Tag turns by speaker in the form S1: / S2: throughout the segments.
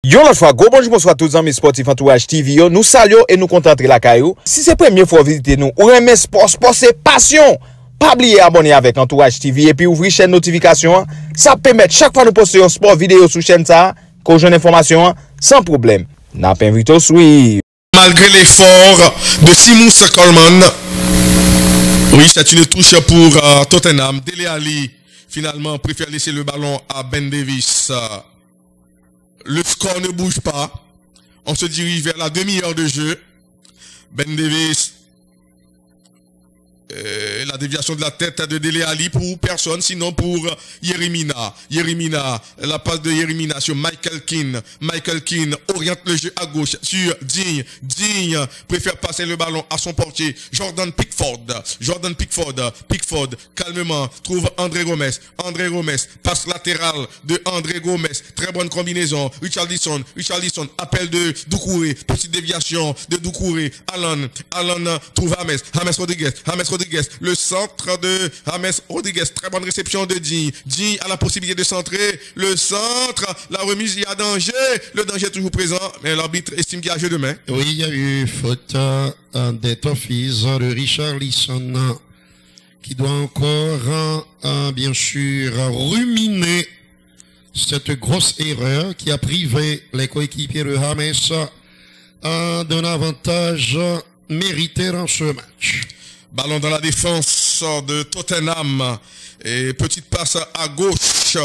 S1: Yon l'autre fois, bonjour, bonsoir à tous les amis sportifs Entourage TV. Nous saluons et nous contentons la caillou. Si c'est la première fois visiter nous, ou aimer sport, c'est passion. Pas oublier abonner avec Entourage TV et puis ouvrir chaîne notification. Ça permet chaque fois nous poster un sport vidéo sur chaîne ça, qu'on joue information sans problème. N'a pas invité au suivre.
S2: Malgré l'effort de Seamus Coleman, oui, c'est une touche pour Tottenham. Dele Alli, finalement, préfère laisser le ballon à Ben Davies. Le score ne bouge pas. On se dirige vers la demi-heure de jeu. Ben Davies, la déviation de la tête de Dele Alli pour personne, sinon pour Yeremina. Yeremina, la passe de Yeremina sur Michael Keane. Michael Keane oriente le jeu à gauche sur Digne. Digne préfère passer le ballon à son portier. Jordan Pickford. Jordan Pickford. Pickford, calmement, trouve André Gomes. André Gomes, passe latérale de André Gomes. Très bonne combinaison. Richarlison, appel de Doucouré. Petite déviation de Doucouré. Alan trouve James. James Rodriguez. Le centre de James Rodriguez. Très bonne réception de Digne. Digne a la possibilité de centrer. Le centre, la remise, il y a danger. Le danger est toujours présent, mais l'arbitre estime qu'il y a jeu de main.
S3: Oui, il y a eu faute d'être office de Richarlison qui doit encore, bien sûr, ruminer cette grosse erreur qui a privé les coéquipiers de James d'un avantage mérité dans ce match.
S2: Ballon dans la défense de Tottenham. Et petite passe à gauche.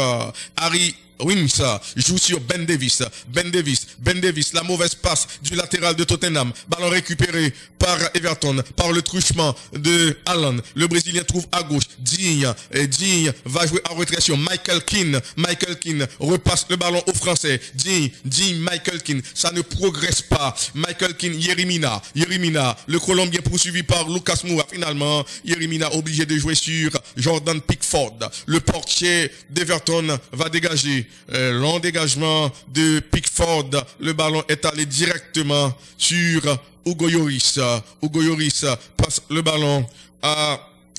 S2: Harry Winks joue sur Ben Davies. Ben Davies, la mauvaise passe du latéral de Tottenham. Ballon récupéré par Everton, par le truchement de Alan. Le Brésilien trouve à gauche Digne. Et Digne va jouer en retrait sur Michael Keane. Michael Keane repasse le ballon au Français. Digne, Michael Keane. Ça ne progresse pas. Michael Keane, Yeremina. Le Colombien poursuivi par Lucas Moura. Finalement, Yeremina obligé de jouer sur Jordan Pickford. Le portier d'Everton va dégager. Long dégagement de Pickford. Le ballon est allé directement sur Hugo Lloris. Hugo Lloris passe le ballon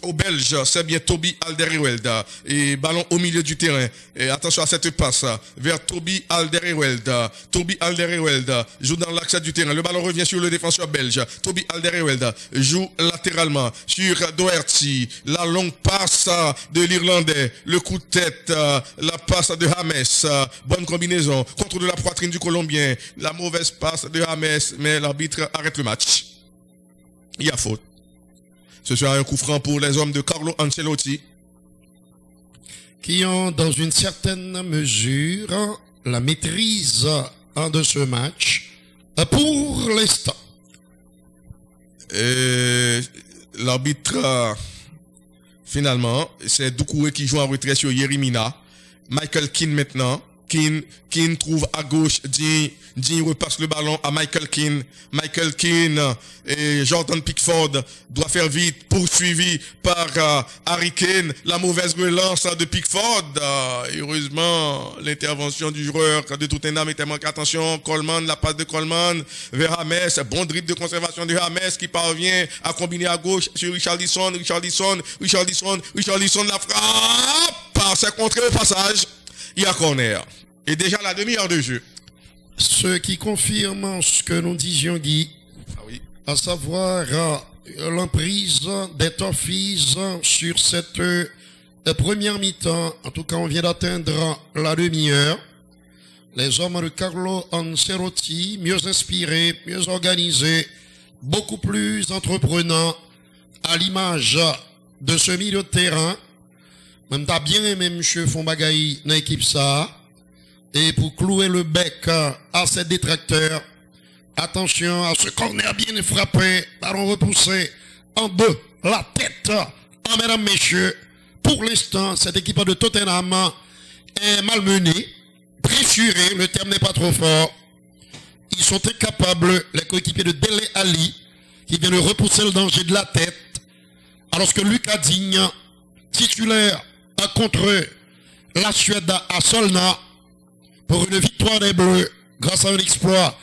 S2: au Belge, c'est bien Toby Alderweireld. Et ballon au milieu du terrain. Et attention à cette passe vers Toby Alderweireld. Toby Alderweireld joue dans l'axe du terrain. Le ballon revient sur le défenseur belge. Toby Alderweireld joue latéralement sur Doherty. La longue passe de l'Irlandais. Le coup de tête, la passe de James. Bonne combinaison. Contre de la poitrine du Colombien. La mauvaise passe de James, mais l'arbitre arrête le match. Il y a faute. Ce sera un coup franc pour les hommes de Carlo Ancelotti.
S3: Qui ont, dans une certaine mesure, la maîtrise de ce match pour l'instant.
S2: L'arbitre, finalement, c'est Doucouré qui joue en retrait sur Yeremina. Michael Keane maintenant. Keane trouve à gauche Digne repasse le ballon à Michael Keane. Michael Keane et Jordan Pickford doit faire vite, poursuivi par Harry Kane. La mauvaise relance de Pickford. Heureusement, l'intervention du joueur de Tottenham était manquée. Attention, Coleman, la passe de Coleman vers James. Bon dribble de conservation de James qui parvient à combiner à gauche sur Richarlison, la frappe par ses contrées au passage. Il y a corner. Et déjà la demi-heure de jeu.
S3: Ce qui confirme ce que nous disions, Guy,
S2: oui.
S3: À savoir l'emprise des Toffees sur cette première mi-temps. En tout cas, on vient d'atteindre la demi-heure. Les hommes de Carlo Ancelotti, mieux inspirés, mieux organisés, beaucoup plus entreprenants, à l'image de ce milieu de terrain. Même t'as bien aimé M. Fonbagaï dans l'équipe ça. Et pour clouer le bec à ses détracteurs, attention à ce corner bien frappé, ballon repoussé en deux, la tête. Mesdames, messieurs, pour l'instant, cette équipe de Tottenham est malmenée, pressurée, le terme n'est pas trop fort. Ils sont incapables, les coéquipiers de Dele Alli, qui vient de repousser le danger de la tête, alors que Lucas Digne, titulaire contre la Suède à Solna pour une victoire des Bleus grâce à un exploit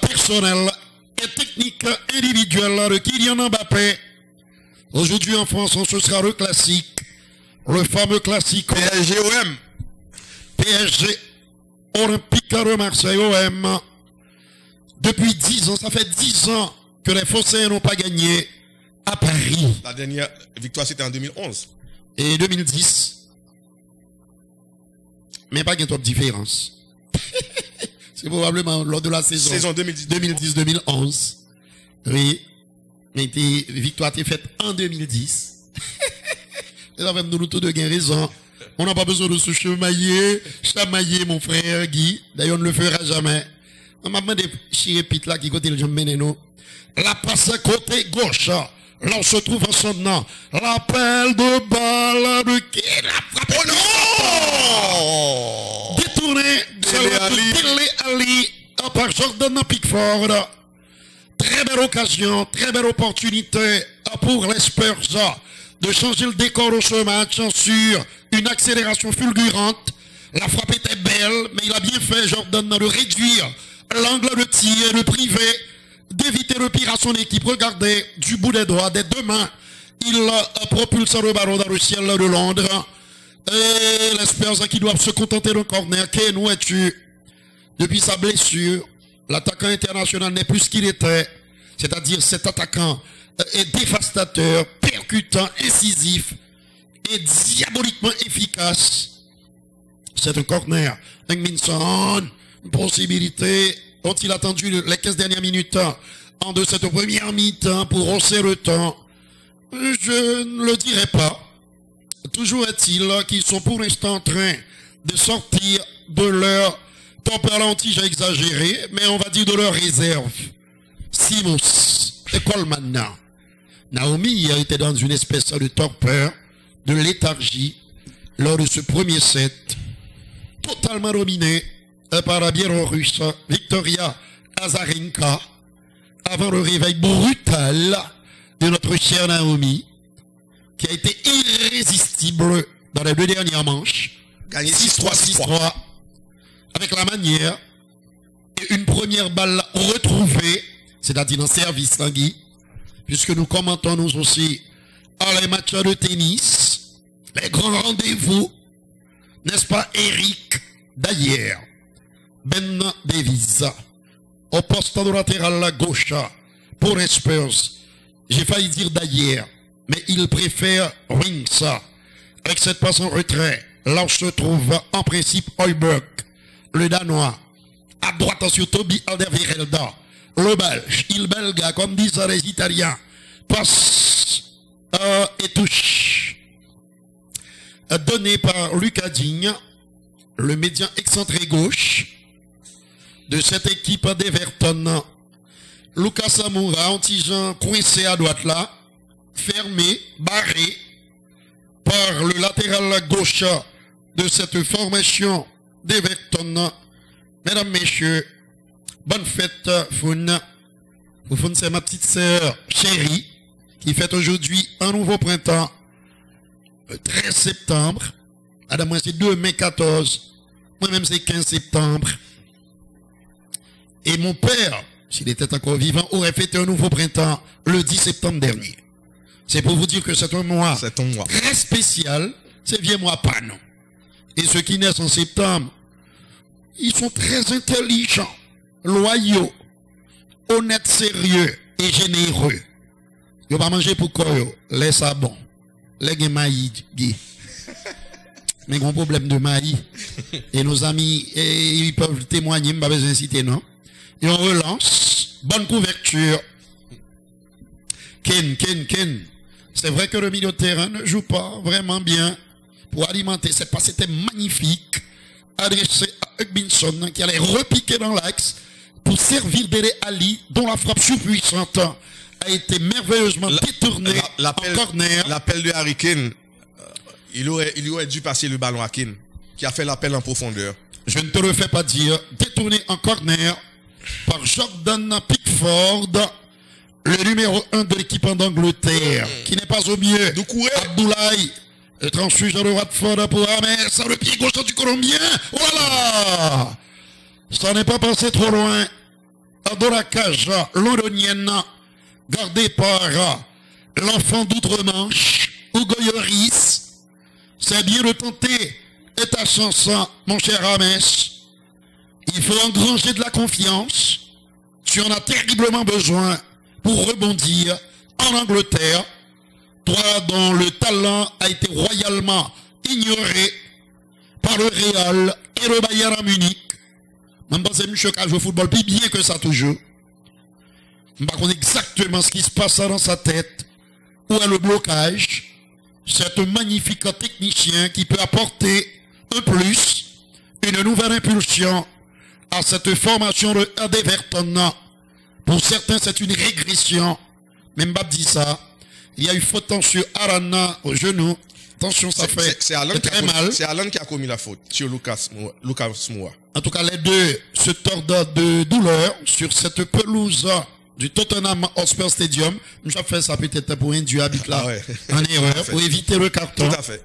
S3: personnel et technique individuel de Kylian Mbappé. Aujourd'hui en France, ce sera le classique, le fameux classique
S2: PSG-OM.
S3: PSG Olympique de Marseille, OM. Depuis 10 ans, ça fait 10 ans que les Phocéens n'ont pas gagné à Paris.
S2: La dernière victoire, c'était en 2011.
S3: Et 2010. Mais pas de différence. C'est probablement lors de la saison 2010-2011. Oui. Mais victoire était faite en 2010. Et là, même nous tous deux gain raison. On n'a pas besoin de se chamailler, mon frère Guy. D'ailleurs, on ne le fera jamais. On m'a demandé Chirépite là qui côté le jambes nous. La passe côté gauche. Là, on se trouve en son nom. L'appel de balle de qui? La frappe. Oh non! Détourné. Dele Ali. Par Jordan Pickford. Très belle occasion, très belle opportunité pour les Spurs de changer le décor de ce match sur une accélération fulgurante. La frappe était belle, mais il a bien fait, Jordan, de réduire l'angle de tir et de priver, d'éviter le pire à son équipe. Regardez, du bout des doigts, des deux mains, il propulse le ballon dans le ciel de Londres. Et les Spurs qui doivent se contenter d'un corner. Ken, où es-tu? Depuis sa blessure, l'attaquant international n'est plus ce qu'il était. C'est-à-dire cet attaquant est dévastateur, percutant, incisif et diaboliquement efficace. C'est un corner. Minson, une possibilité dont il a attendu les 15 dernières minutes en de cette première mi-temps pour hausser le temps. Je ne le dirai pas. Toujours est-il qu'ils sont pour l'instant en train de sortir de leur température, j'ai exagéré, mais on va dire de leur réserve. Simons et Coleman. Naomi était dans une espèce de torpeur, de léthargie, lors de ce premier set, totalement dominé par la Biélorusse Victoria Azarenka, avant le réveil brutal de notre chère Naomi, qui a été irrésistible dans les deux dernières manches.
S2: Gagné
S3: 6-3, 6-3. Avec la manière et une première balle retrouvée, c'est-à-dire en service, Tanguy, puisque nous commentons nous aussi les matchs de tennis, les grands rendez-vous, n'est-ce pas, Eric Dayer, Ben Davis, au poste de latéral à gauche pour les Spurs. J'ai failli dire Dayer, mais il préfère Wings. Avec cette passe en retrait, là où se trouve en principe Højbjerg, le Danois. À droite sur Toby Alderweireld, le Belge, il belga, comme disent les Italiens. Passe et touche. Donné par Lucas Digne, le médian excentré gauche de cette équipe d'Everton. Lucas Samoura, anti-Jean coincé à droite là, fermé, barré par le latéral gauche de cette formation d'Everton. Mesdames, messieurs, bonne fête, Foun. Foun, c'est ma petite sœur chérie qui fête aujourd'hui un nouveau printemps, le 13 septembre. Madame, moi, c'est 2 mai 14. Moi-même, c'est 15 septembre. Et mon père, s'il était encore vivant, aurait fêté un nouveau printemps le 10 septembre dernier. C'est pour vous dire que c'est un mois très spécial. C'est vieux mois pas, non. Et ceux qui naissent en septembre, ils sont très intelligents, loyaux, honnêtes, sérieux et généreux. Ils vont pas manger pour quoi, les sabons, les maïs, mais gros problème de maïs. Et nos amis, ils peuvent témoigner, pas besoin d'inciter, non? Et on relance, bonne couverture. Ken. C'est vrai que le milieu de terrain ne joue pas vraiment bien pour alimenter. Cette passe était magnifique, adressée à Hugminson qui allait repiquer dans l'axe pour servir Dele Ali, dont la frappe surpuissante a été merveilleusement détournée en corner.
S2: L'appel de Harry Kane, il aurait dû passer le ballon à Kane, qui a fait l'appel en profondeur.
S3: Je ne te le fais pas dire. Détourné en corner par Jordan Pickford, le numéro 1 de l'équipe d'Angleterre, qui n'est pas au mieux. Abdoulaye, le transfuge de Watford pour James, le pied gauche du Colombien. Voilà! Ça n'est pas passé trop loin. Dans la cage londonienne, gardée par l'enfant d'outre-Manche, Hugo Lloris. C'est bien de tenter. Et ta chance, mon cher James. Il faut engranger de la confiance. Tu en as terriblement besoin pour rebondir en Angleterre. Toi dont le talent a été royalement ignoré par le Real et le Bayern Munich. Je pense que monsieur qui a joué au football plus bien que ça toujours. Je ne sais pas exactement ce qui se passe dans sa tête. Où est le blocage? C'est un magnifique technicien qui peut apporter un plus, une nouvelle impulsion à cette formation de d'Everton. Pour certains, c'est une régression. Même pas dit ça. Il y a eu faute sur Arana au genou. Attention, ça fait très mal.
S2: C'est Alan qui a commis la faute sur Lucas Moura.
S3: En tout cas, les deux se tordent de douleur sur cette pelouse du Tottenham Hotspur Stadium. J'ai fait ça peut-être pour induire habite là en erreur, pour éviter le carton.
S2: Tout à fait.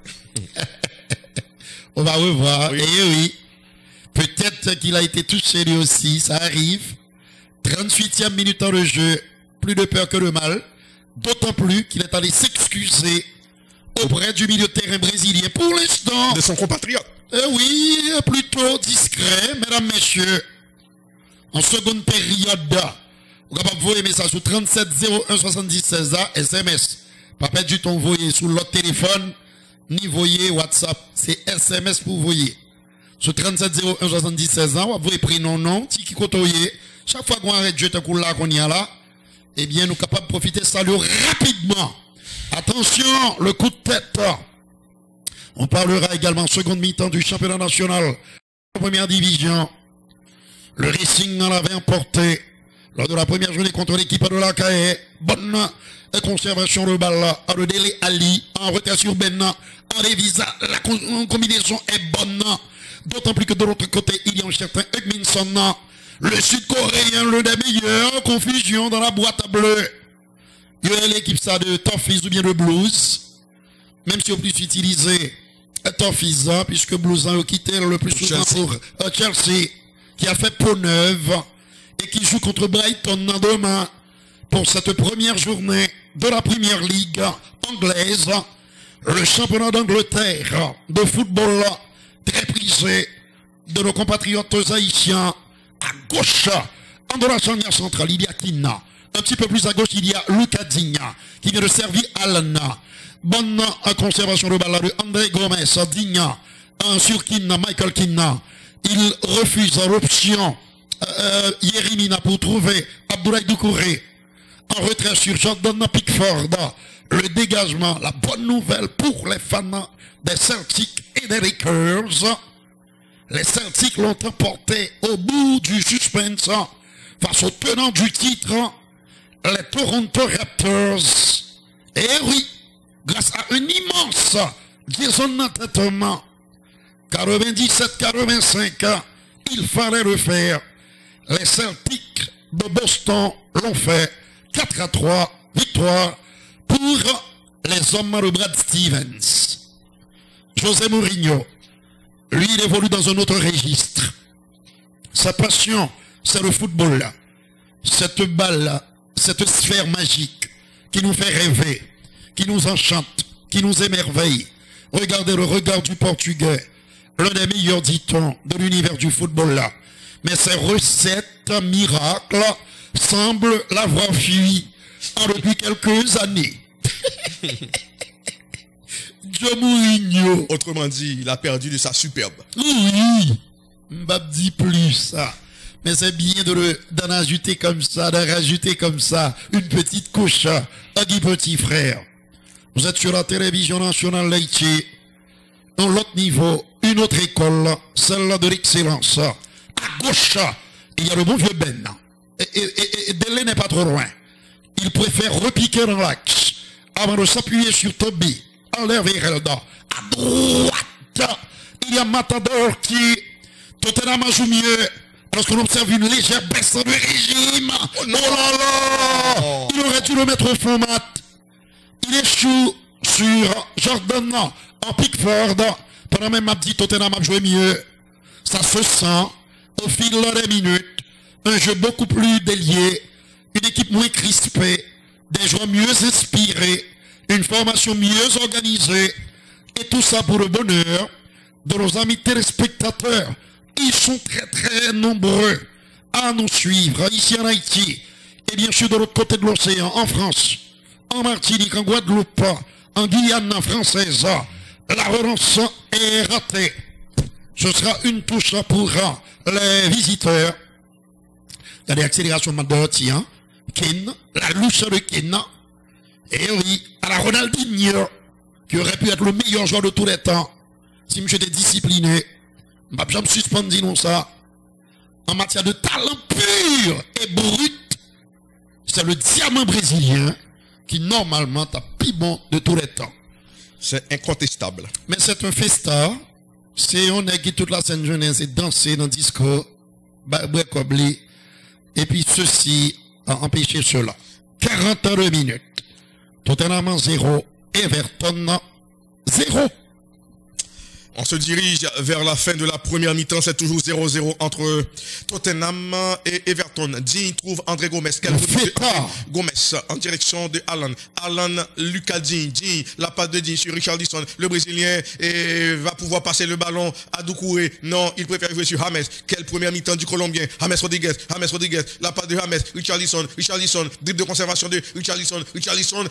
S3: On va revoir.
S2: Oui.
S3: Et oui, peut-être qu'il a été touché lui aussi, ça arrive. 38e minute dans le jeu, plus de peur que de mal. D'autant plus qu'il est allé s'excuser auprès du milieu de terrain brésilien pour l'instant.
S2: De son compatriote.
S3: Oui, plutôt discret, mesdames, messieurs. En seconde période, vous pouvez envoyer un message sur 37 01 76 SMS. Pas perdre du temps envoyer sur l'autre téléphone, ni voyer WhatsApp. C'est SMS pour voyer. Sur 37 01 76 vous pouvez prénom, nom, tiki kotoye. Chaque fois qu'on arrête de jeter un coup là qu'on y a là, eh bien, nous sommes capables de profiter de ça rapidement. Attention, le coup de tête. On parlera également en seconde mi-temps du championnat national en première division. Le Racing en avait emporté lors de la première journée contre l'équipe de la CAE. Bonne conservation de balle à le délai Ali en retrait sur Ben. En révisa, la combinaison est bonne. D'autant plus que de l'autre côté, il y a un certain Hugminson. Le Sud-Coréen, le des meilleurs. Confusion dans la boîte à bleu. Il y a l'équipe ça de Toffees ou bien de Blues. Même si on peut utiliser Toffees, puisque Blues a quitté le plus souvent pour Chelsea, qui a fait peau neuve et qui joue contre Brighton demain pour cette première journée de la Premier League anglaise. Le championnat d'Angleterre de football très prisé de nos compatriotes haïtiens. À gauche, en la charnière centrale, il y a Kina. Un petit peu plus à gauche, il y a Lucas Digna, qui vient de servir Alana. Bonne conservation de balle de André Gomez, Digna, sur Kina, Michael Kina. Il refuse l'option Yerimina pour trouver Abdoulaye Doucouré. En retrait sur Jordan Pickford. Le dégagement, la bonne nouvelle pour les fans des Celtics et des Lakers. Les Celtics l'ont emporté au bout du suspense face au tenant du titre, les Toronto Raptors. Et oui, grâce à un immense liaison d'entêtement, 97-85, il fallait le faire. Les Celtics de Boston l'ont fait. 4-3, victoire pour les hommes de Brad Stevens. José Mourinho, lui, il évolue dans un autre registre. Sa passion, c'est le football. Cette balle, cette sphère magique qui nous fait rêver, qui nous enchante, qui nous émerveille. Regardez le regard du Portugais, l'un des meilleurs, dit-on, de l'univers du football là. Mais ces recettes miracles semblent l'avoir fui depuis quelques années. Joe Mourinho.
S2: Autrement dit, il a perdu de sa superbe.
S3: Oui, m'a dit plus ça. Mais c'est bien d'en ajouter comme ça, d'en rajouter comme ça une petite couche à Guy Petit Frère. Vous êtes sur la télévision nationale d'Haïti, dans l'autre niveau, une autre école, celle de l'excellence. À gauche, il y a le bon vieux Ben. Et Délé n'est pas trop loin. Il préfère repiquer dans l'axe avant de s'appuyer sur Toby. Aller vers Elda. À droite, il y a Matador qui, Tottenham joue mieux. Lorsqu'on observe une légère baisse de régime. Oh là là! Il aurait dû le mettre au fond mat. Il échoue sur Jordan en Pickford. Pendant même ma petite Tottenham a joué mieux. Ça se sent au fil des minutes. Un jeu beaucoup plus délié. Une équipe moins crispée. Des joueurs mieux inspirés. Une formation mieux organisée. Et tout ça pour le bonheur de nos amis téléspectateurs Ils sont très très nombreux à nous suivre ici en Haïti et bien sûr de l'autre côté de l'océan, en France, en Martinique, en Guadeloupe, en Guyane française. La relance est ratée. Ce sera une touche pour les visiteurs. Il y a des accélérations de hein? Ken, la louche de Ken. Et oui, à la Ronaldinho, qui aurait pu être le meilleur joueur de tous les temps. Si monsieur était discipliné, je ne vais pas suspendre non ça. En matière de talent pur et brut, c'est le diamant brésilien qui normalement est plus bon de tous les temps.
S2: C'est incontestable.
S3: Mais c'est un festa. C'est on est qui toute la scène jeunesse et danser dans le disco, et puis ceci a empêché cela. 42 minutes. Tottenham 0, Everton 0.
S2: On se dirige vers la fin de la première mi-temps. C'est toujours 0-0 entre Tottenham et Everton. Digne trouve André Gomes. Quel Gomes en direction de Alan. Alan, Lucas Digne. Digne, la passe de Digne sur Richarlison. Le Brésilien va pouvoir passer le ballon à Doucouré. Non, il préfère jouer sur James. Quelle première mi-temps du Colombien. James Rodriguez. La passe de James. Richarlison. Dribble de conservation de Richarlison.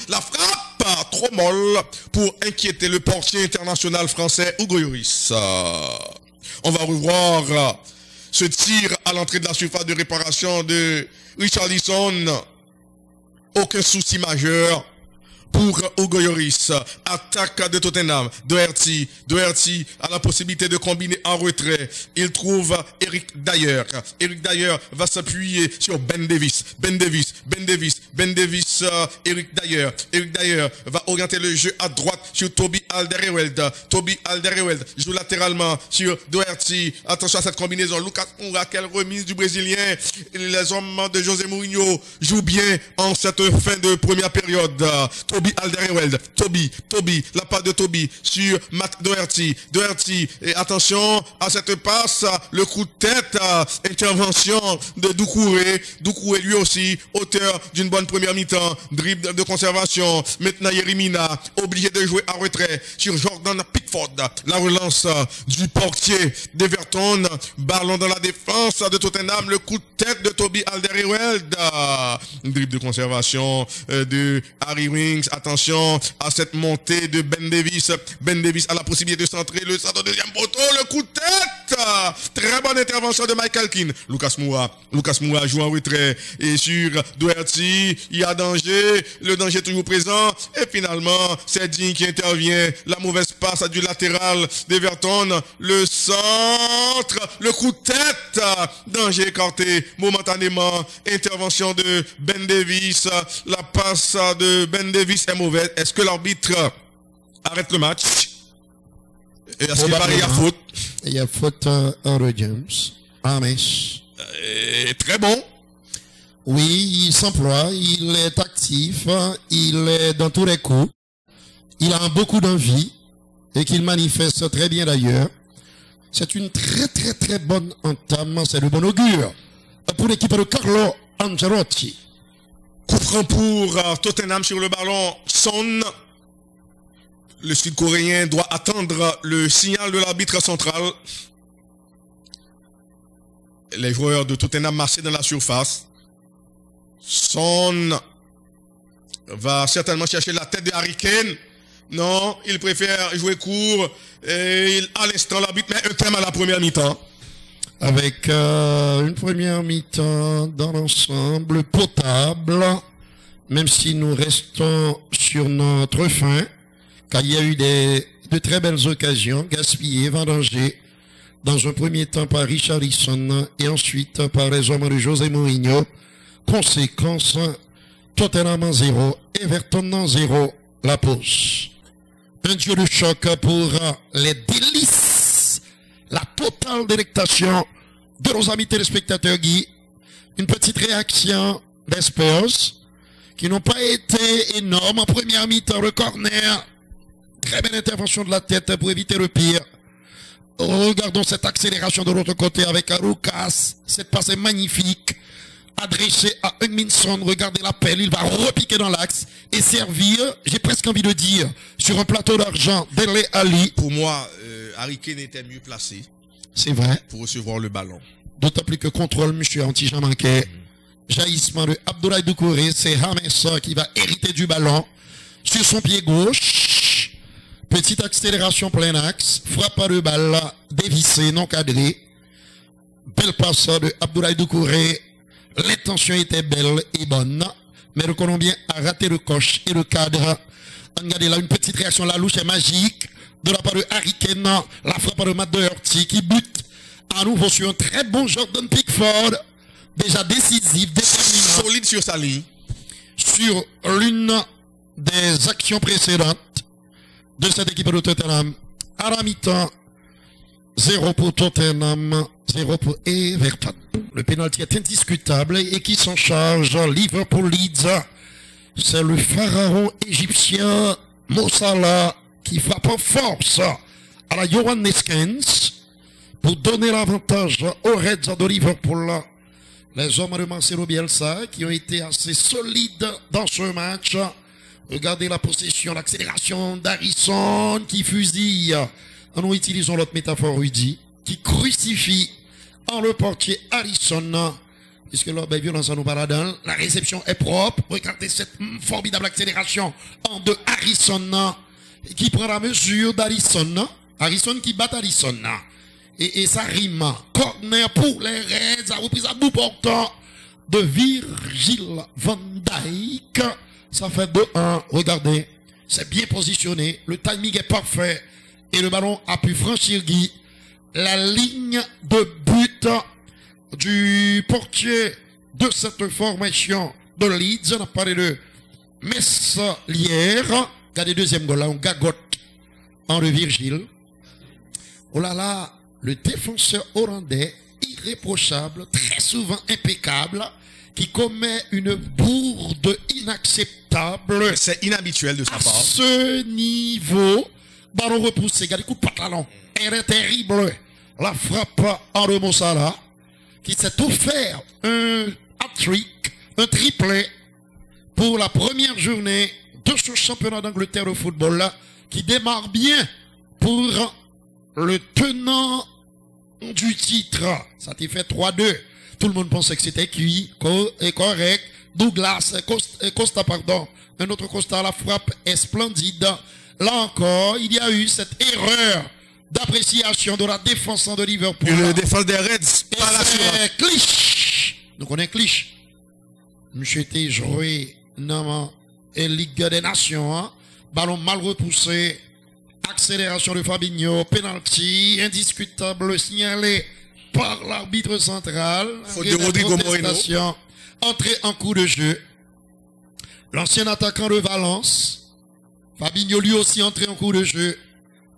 S2: La frappe trop molle pour inquiéter le portier international français Hugo Lloris. On va revoir ce tir à l'entrée de la surface de réparation de Richarlison. Aucun souci majeur pour Hugo Lloris. Attaque de Tottenham. Doherty a la possibilité de combiner en retrait. Il trouve Eric Dyer. Eric Dyer va s'appuyer sur Ben Davis. Eric Dyer va orienter le jeu à droite sur Toby Alderweireld. Joue latéralement sur Doherty. Attention à cette combinaison. Lucas Moura, quelle remise du Brésilien. Les hommes de José Mourinho jouent bien en cette fin de première période. Toby Alderweireld, la passe de Toby sur Matt Doherty, et attention à cette passe, le coup de tête, intervention de Doucouré lui aussi, auteur d'une bonne première mi-temps, dribble de conservation, maintenant Yerimina, obligé de jouer à retrait sur Jordan Pickford, la relance du portier d'Everton, ballon dans la défense de Tottenham, le coup de tête de Toby Alderweireld, dribble de conservation de Harry Winks. Attention à cette montée de Ben Davis. Ben Davis a la possibilité de centrer le centre de deuxième poteau. Le coup de tête. Très bonne intervention de Michael Keane. Lucas Moura joue en retrait. Et sur Doherty, il y a danger. Le danger est toujours présent. Et finalement, c'est Digne qui intervient. La mauvaise passe du latéral d'Everton. Le centre. Le coup de tête. Danger écarté momentanément. Intervention de Ben Davis. La passe de Ben Davis est mauvaise. Est-ce que l'arbitre arrête le match? Est-ce qu'il paraît qu'il y a faute?
S3: Il y a faute Henry James.
S2: Très bon.
S3: Oui, il s'emploie, il est actif, il est dans tous les coups. Il a beaucoup d'envie et qu'il manifeste très bien d'ailleurs. C'est une très très très bonne entame, c'est de bon augure pour l'équipe de Carlo Ancelotti.
S2: Coup franc pour Tottenham sur le ballon. Son. Le Sud-Coréen doit attendre le signal de l'arbitre central. Les joueurs de Tottenham marchaient dans la surface. Son va certainement chercher la tête de Harry Kane. Non, il préfère jouer court. Et à l'instant, l'arbitre met un terme à la première mi-temps.
S3: Avec une première mi-temps dans l'ensemble potable, même si nous restons sur notre fin, car il y a eu de très belles occasions gaspillées, vendangées, dans un premier temps par Richarlison et ensuite par les hommes de José Mourinho. Conséquence, Tottenham 0, Everton 0, la pause. Un dieu de choc pour les délices, la totale délectation de nos amis téléspectateurs, Guy. Une petite réaction des Spurs qui n'ont pas été énormes en première mi-temps. Le corner, très belle intervention de la tête pour éviter le pire. Regardons cette accélération de l'autre côté avec Lucas. Cette passe est magnifique. Adressée à Hugminson. Regardez l'appel. Il va repiquer dans l'axe et servir, j'ai presque envie de dire, sur un plateau d'argent, Dele Alli.
S2: Pour moi, Harry Kane était mieux placé.
S3: C'est vrai.
S2: pour recevoir le ballon.
S3: D'autant plus que contrôle, monsieur anti-jamaïcain. Jaillissement de Abdoulaye Doucouré, c'est James qui va hériter du ballon sur son pied gauche. Petite accélération plein axe. Frappe de balle dévissée, non cadrée. Belle passe de Abdoulaye Doucouré. L'intention était belle et bonne. Mais le Colombien a raté le coche et le cadre. Regardez là, une petite réaction, la louche est magique. De la part de Harry Kane, la frappe de Matt Doherty qui bute à nouveau sur un très bon Jordan Pickford. Déjà décisif, déterminant.
S2: Solide sur sa ligne.
S3: Sur l'une des actions précédentes de cette équipe de Tottenham. À la mi-temps, 0 pour Tottenham, 0 pour Everton. Le pénalty est indiscutable et qui s'en charge, Liverpool Leeds. C'est le pharaon égyptien Mo Salah qui frappe en force à la Johan Neskens pour donner l'avantage aux Reds de Liverpool. Les hommes de Marcelo Bielsa qui ont été assez solides dans ce match. Regardez la possession, l'accélération d'Harrison qui fusille. Nous utilisons l'autre métaphore, Rudy, qui crucifie en le portier Harrison. Puisque là, ben, violence à nous paradins. La réception est propre. Regardez cette formidable accélération en de Harrison qui prend la mesure d'Harrison. Harrison qui bat Harrison. Et ça rime. Corner pour les Reds. A repris à bout portant de Virgil van Dijk. Ça fait 2-1. Regardez. C'est bien positionné. Le timing est parfait. Et le ballon a pu franchir Guy. La ligne de but du portier de cette formation de Leeds. On a parlé de Messlier. Regardez, deuxième goal là. On gagote en de Virgile. Oh là là. Le défenseur hollandais, irréprochable, très souvent impeccable, qui commet une bourde inacceptable.
S2: C'est inhabituel de sa part.
S3: À ce niveau, ballon repoussé, regardez, coup de patalon. Elle est terrible. La frappe en de Mo Salah, qui s'est offert un hat-trick, un triplé, pour la première journée de ce championnat d'Angleterre de football, là, qui démarre bien pour le tenant du titre. Ça t'a fait 3-2. Tout le monde pensait que c'était cuit et correct. Douglas, Costa, pardon. Un autre Costa, la frappe est splendide. Là encore, il y a eu cette erreur d'appréciation de la défense de Liverpool.
S2: Une défense des Reds, pas la
S3: c'est Clich. Donc on est Clich. Monsieur était joué dans la Ligue des Nations. Hein. Ballon mal repoussé. Accélération de Fabinho, penalty, indiscutable, signalé par l'arbitre central.
S2: Faute de Rodrigo Moreno.
S3: Entrée en coup de jeu. L'ancien attaquant de Valence. Fabinho lui aussi entré en coup de jeu.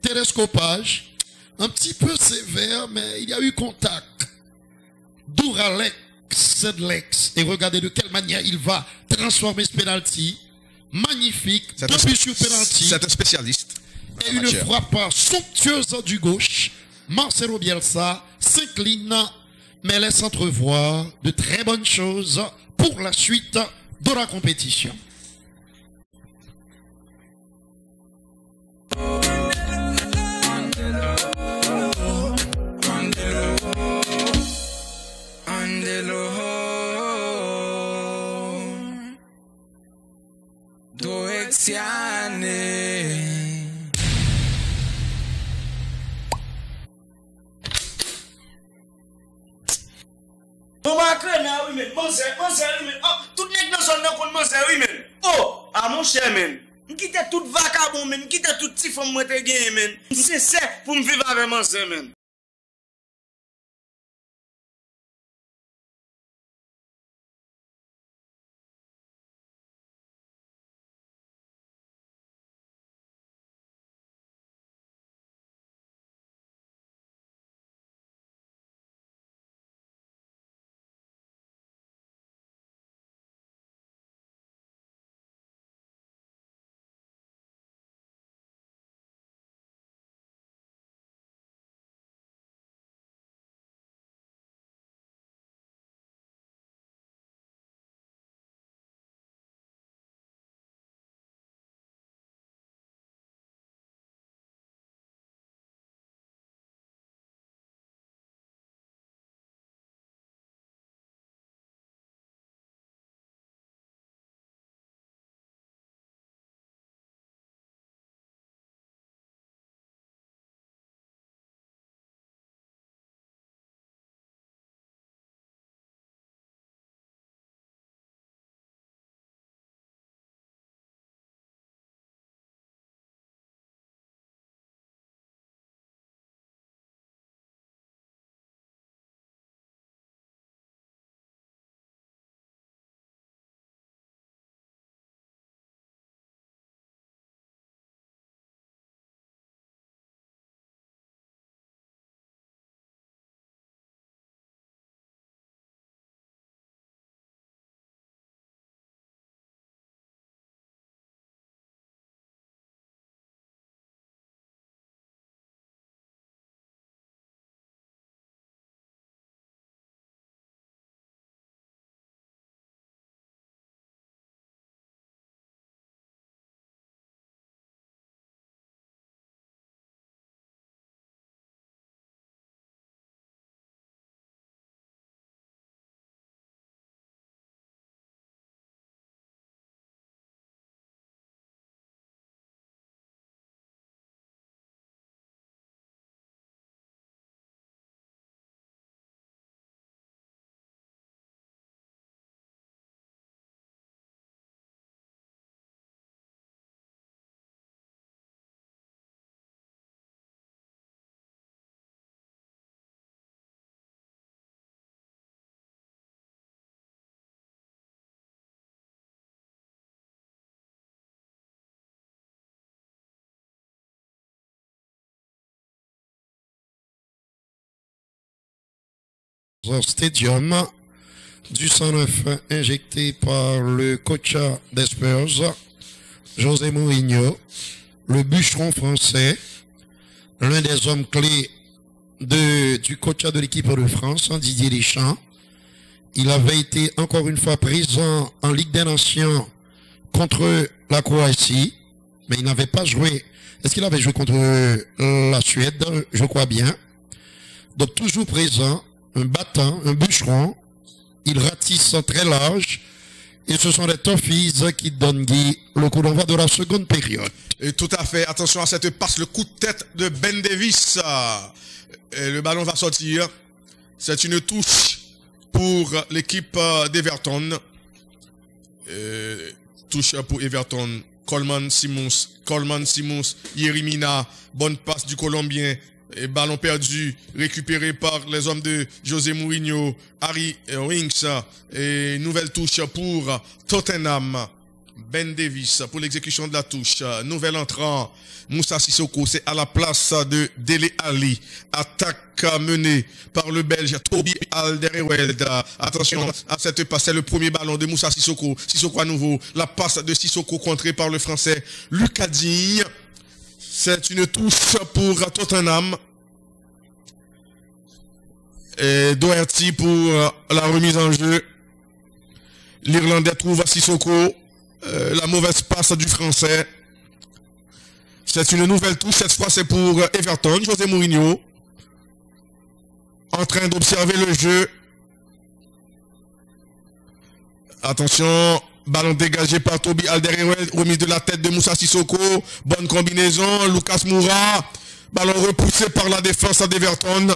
S3: Télescopage. Un petit peu sévère, mais il y a eu contact. Douralex, Sedlex. Et regardez de quelle manière il va transformer ce penalty. Magnifique. Depuis sur penalty.
S2: C'est un spécialiste.
S3: Et une frappe somptueuse du gauche. Marcelo Bielsa s'incline, mais laisse entrevoir de très bonnes choses pour la suite de la compétition.
S4: Tout nèg nan son nan kon manse oui men. Oh, a mon cher men. M'kite tout vagabond men, m'kite tout ti femme moi te gen men. C'est pour me vivre avec manse men.
S3: Stadium du 109 injecté par le coach des Spurs, José Mourinho, le bûcheron français, l'un des hommes clés du coach de l'équipe de France, Didier Deschamps. Il avait été encore une fois présent en Ligue des Nations contre la Croatie, mais il n'avait pas joué. Est-ce qu'il avait joué contre la Suède? Je crois bien. Donc toujours présent, un battant, un bûcheron. Il ratisse très large. Et ce sont les Toffees qui donnent le coup d'envoi de la seconde période.
S2: Et tout à fait. Attention à cette passe, le coup de tête de Ben Davis. Et le ballon va sortir. C'est une touche pour l'équipe d'Everton. Touche pour Everton. Coleman Simons, Yerimina, bonne passe du Colombien. Et ballon perdu, récupéré par les hommes de José Mourinho, Harry Winks, et nouvelle touche pour Tottenham, Ben Davis pour l'exécution de la touche, nouvel entrant, Moussa Sissoko, c'est à la place de Dele Alli, attaque menée par le Belge Toby Alderweireld. Attention à cette passe, c'est le premier ballon de Moussa Sissoko, Sissoko à nouveau, la passe de Sissoko contrée par le Français Lucas Digne. C'est une touche pour Tottenham. Et Doherty pour la remise en jeu. L'Irlandais trouve Sissoko. La mauvaise passe du Français. C'est une nouvelle touche. Cette fois, c'est pour Everton. José Mourinho. En train d'observer le jeu. Attention. Ballon dégagé par Toby Alderweireld, remise de la tête de Moussa Sissoko, bonne combinaison, Lucas Moura, ballon repoussé par la défense d'Everton.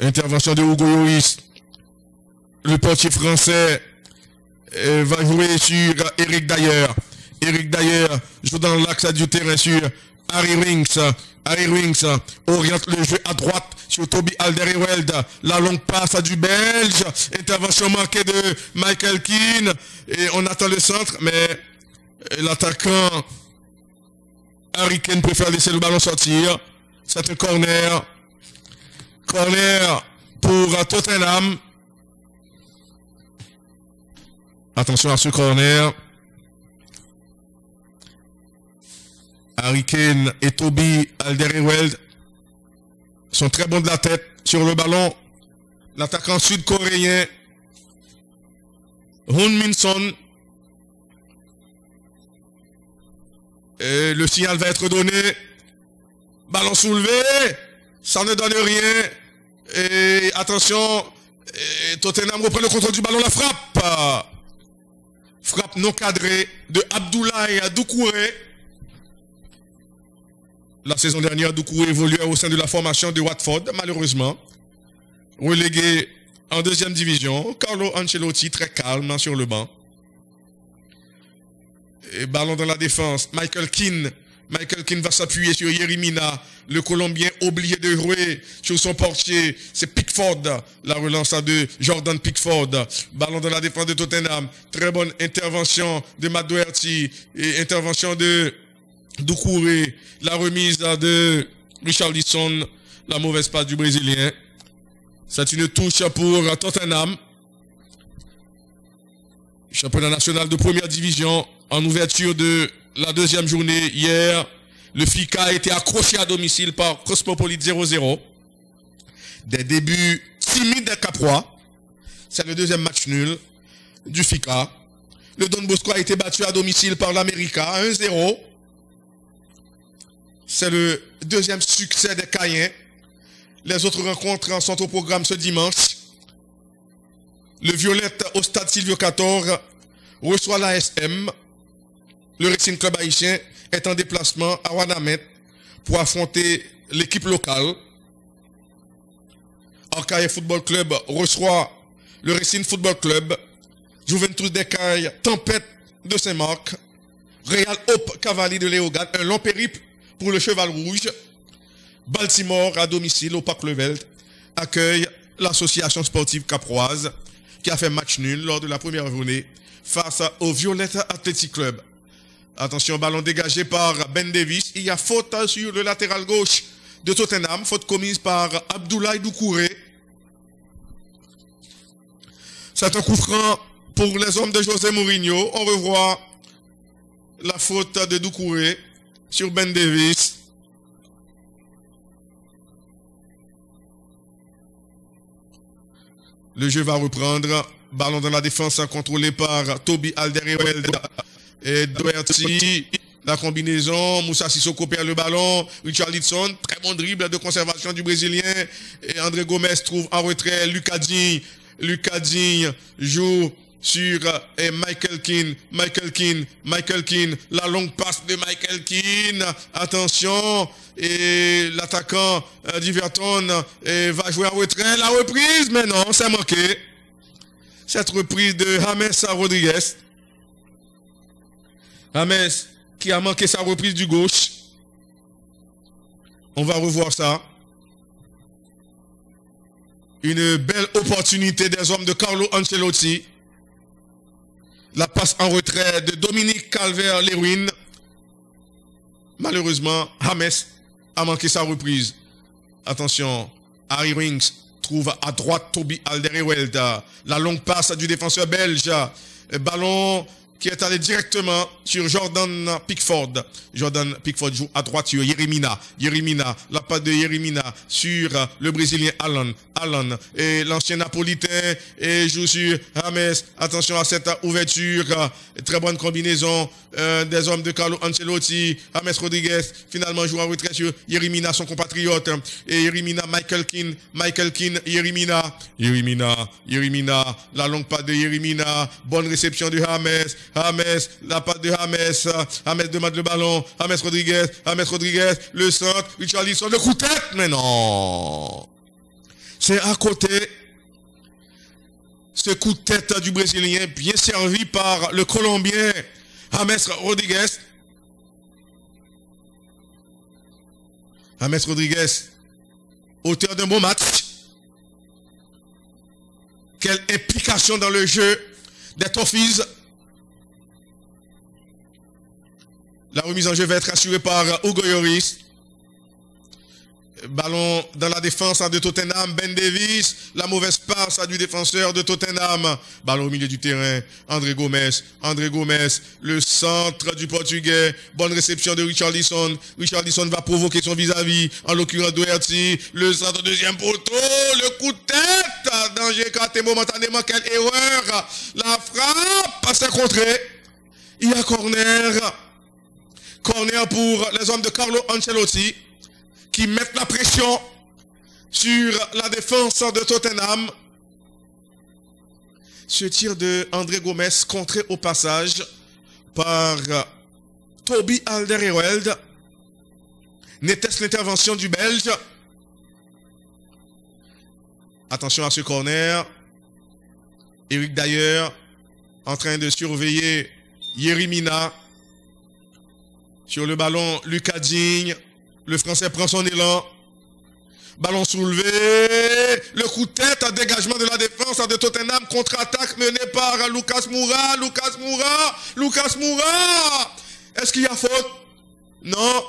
S2: Intervention de Hugo Lloris. Le portier français va jouer sur Eric Dyer. Eric Dyer joue dans l'axe du terrain sur Harry Winks. Harry Winks oriente le jeu à droite sur Toby Alderweireld. La longue passe du Belge. Intervention manquée de Michael Keane. Et on attend le centre, mais l'attaquant Harry Kane préfère laisser le ballon sortir. C'est un corner. Corner pour Tottenham. Attention à ce corner. Harry Kane et Toby Alderweireld sont très bons de la tête sur le ballon. L'attaquant sud-coréen Hoon Min-son. Et le signal va être donné. Ballon soulevé. Ça ne donne rien. Et attention. Et Tottenham reprend le contrôle du ballon. La frappe. Frappe non cadrée de Abdoulaye Doucouré. La saison dernière, Doucouré évoluait au sein de la formation de Watford, malheureusement. Relégué en deuxième division. Carlo Ancelotti, très calme sur le banc. Et ballon dans la défense. Michael Keane. Michael Keane va s'appuyer sur Yerimina. Le Colombien oublié de jouer sur son portier. C'est Pickford. La relance de Jordan Pickford. Ballon dans la défense de Tottenham. Très bonne intervention de Matt Doherty. Et intervention de Doucouré. La remise de Richarlison. La mauvaise passe du Brésilien. C'est une touche pour Tottenham. Championnat national de première division. En ouverture de la deuxième journée hier, le FICA a été accroché à domicile par Cosmopolite 0-0. Des débuts timides des Caprois. C'est le deuxième match nul du FICA. Le Don Bosco a été battu à domicile par l'América 1-0. C'est le deuxième succès des Caïens. Les autres rencontres sont au programme ce dimanche. Le Violette au stade Silvio XIV reçoit l'ASM. Le Racing Club haïtien est en déplacement à Wanamet pour affronter l'équipe locale. Orcaille Football Club reçoit le Racing Football Club. Juventus d'Ecaille, Tempête de Saint-Marc. Real Hope Cavalier de Léogane, un long périple pour le Cheval Rouge. Baltimore à domicile au Parc Leveld accueille l'association sportive caproise qui a fait match nul lors de la première journée face au Violette Athletic Club. Attention, ballon dégagé par Ben Davis. Il y a faute sur le latéral gauche de Tottenham. Faute commise par Abdoulaye Doucouré. C'est un coup franc pour les hommes de José Mourinho. On revoit la faute de Doucouré sur Ben Davis. Le jeu va reprendre. Ballon dans la défense contrôlé par Toby Alderweireld et Doherty. La combinaison, Moussa Sissoko perd le ballon. Richarlison, très bon dribble de conservation du Brésilien. Et André Gomes trouve en retrait Lucas Digne. Lucas Digne joue sur Michael Keane. La longue passe de Michael Keane. Attention. Et l'attaquant d'Everton va jouer en retrait. La reprise, mais non, c'est manqué. Cette reprise de James Rodriguez. James qui a manqué sa reprise du gauche. On va revoir ça. Une belle opportunité des hommes de Carlo Ancelotti. La passe en retrait de Dominique Calvert-Lewin. Malheureusement, James a manqué sa reprise. Attention, Harry Winks trouve à droite Toby Alderweireld. La longue passe du défenseur belge. Le ballon qui est allé directement sur Jordan Pickford. Jordan Pickford joue à droite sur Yeremina. La passe de Yeremina sur le Brésilien Allan. Et l'ancien Napolitain et joue sur James. Attention à cette ouverture. Très bonne combinaison des hommes de Carlo Ancelotti. James Rodriguez finalement joue en retrait sur Yeremina, son compatriote. Et Yeremina, Michael Keane, Yeremina. La longue passe de Yeremina. Bonne réception de James, la passe de James demande le ballon, James Rodriguez, le centre, Richarlison, le coup de tête, mais non. C'est à côté. Ce coup de tête du Brésilien, bien servi par le Colombien, James Rodriguez. James Rodriguez, auteur d'un bon match. Quelle implication dans le jeu des Toffees. La remise en jeu va être assurée par Hugo Lloris. Ballon dans la défense de Tottenham, Ben Davis. La mauvaise passe du défenseur de Tottenham. Ballon au milieu du terrain, André Gomes. Le centre du Portugais. Bonne réception de Richarlison. Richarlison va provoquer son vis-à-vis. En l'occurrence Doherty. Le centre deuxième poteau. Le coup de tête. Danger écarté momentanément. Quelle erreur. La frappe. C'est contré. Il y a corner. Corner pour les hommes de Carlo Ancelotti qui mettent la pression sur la défense de Tottenham. Ce tir de André Gomes contré au passage par Toby Alderweireld. N'était-ce l'intervention du Belge? Attention à ce corner. Eric Dyer en train de surveiller Yeremina. Sur le ballon, Lucas Digne. Le Français prend son élan. Ballon soulevé. Le coup de tête à dégagement de la défense de Tottenham. Contre-attaque menée par Lucas Moura. Est-ce qu'il y a faute? Non.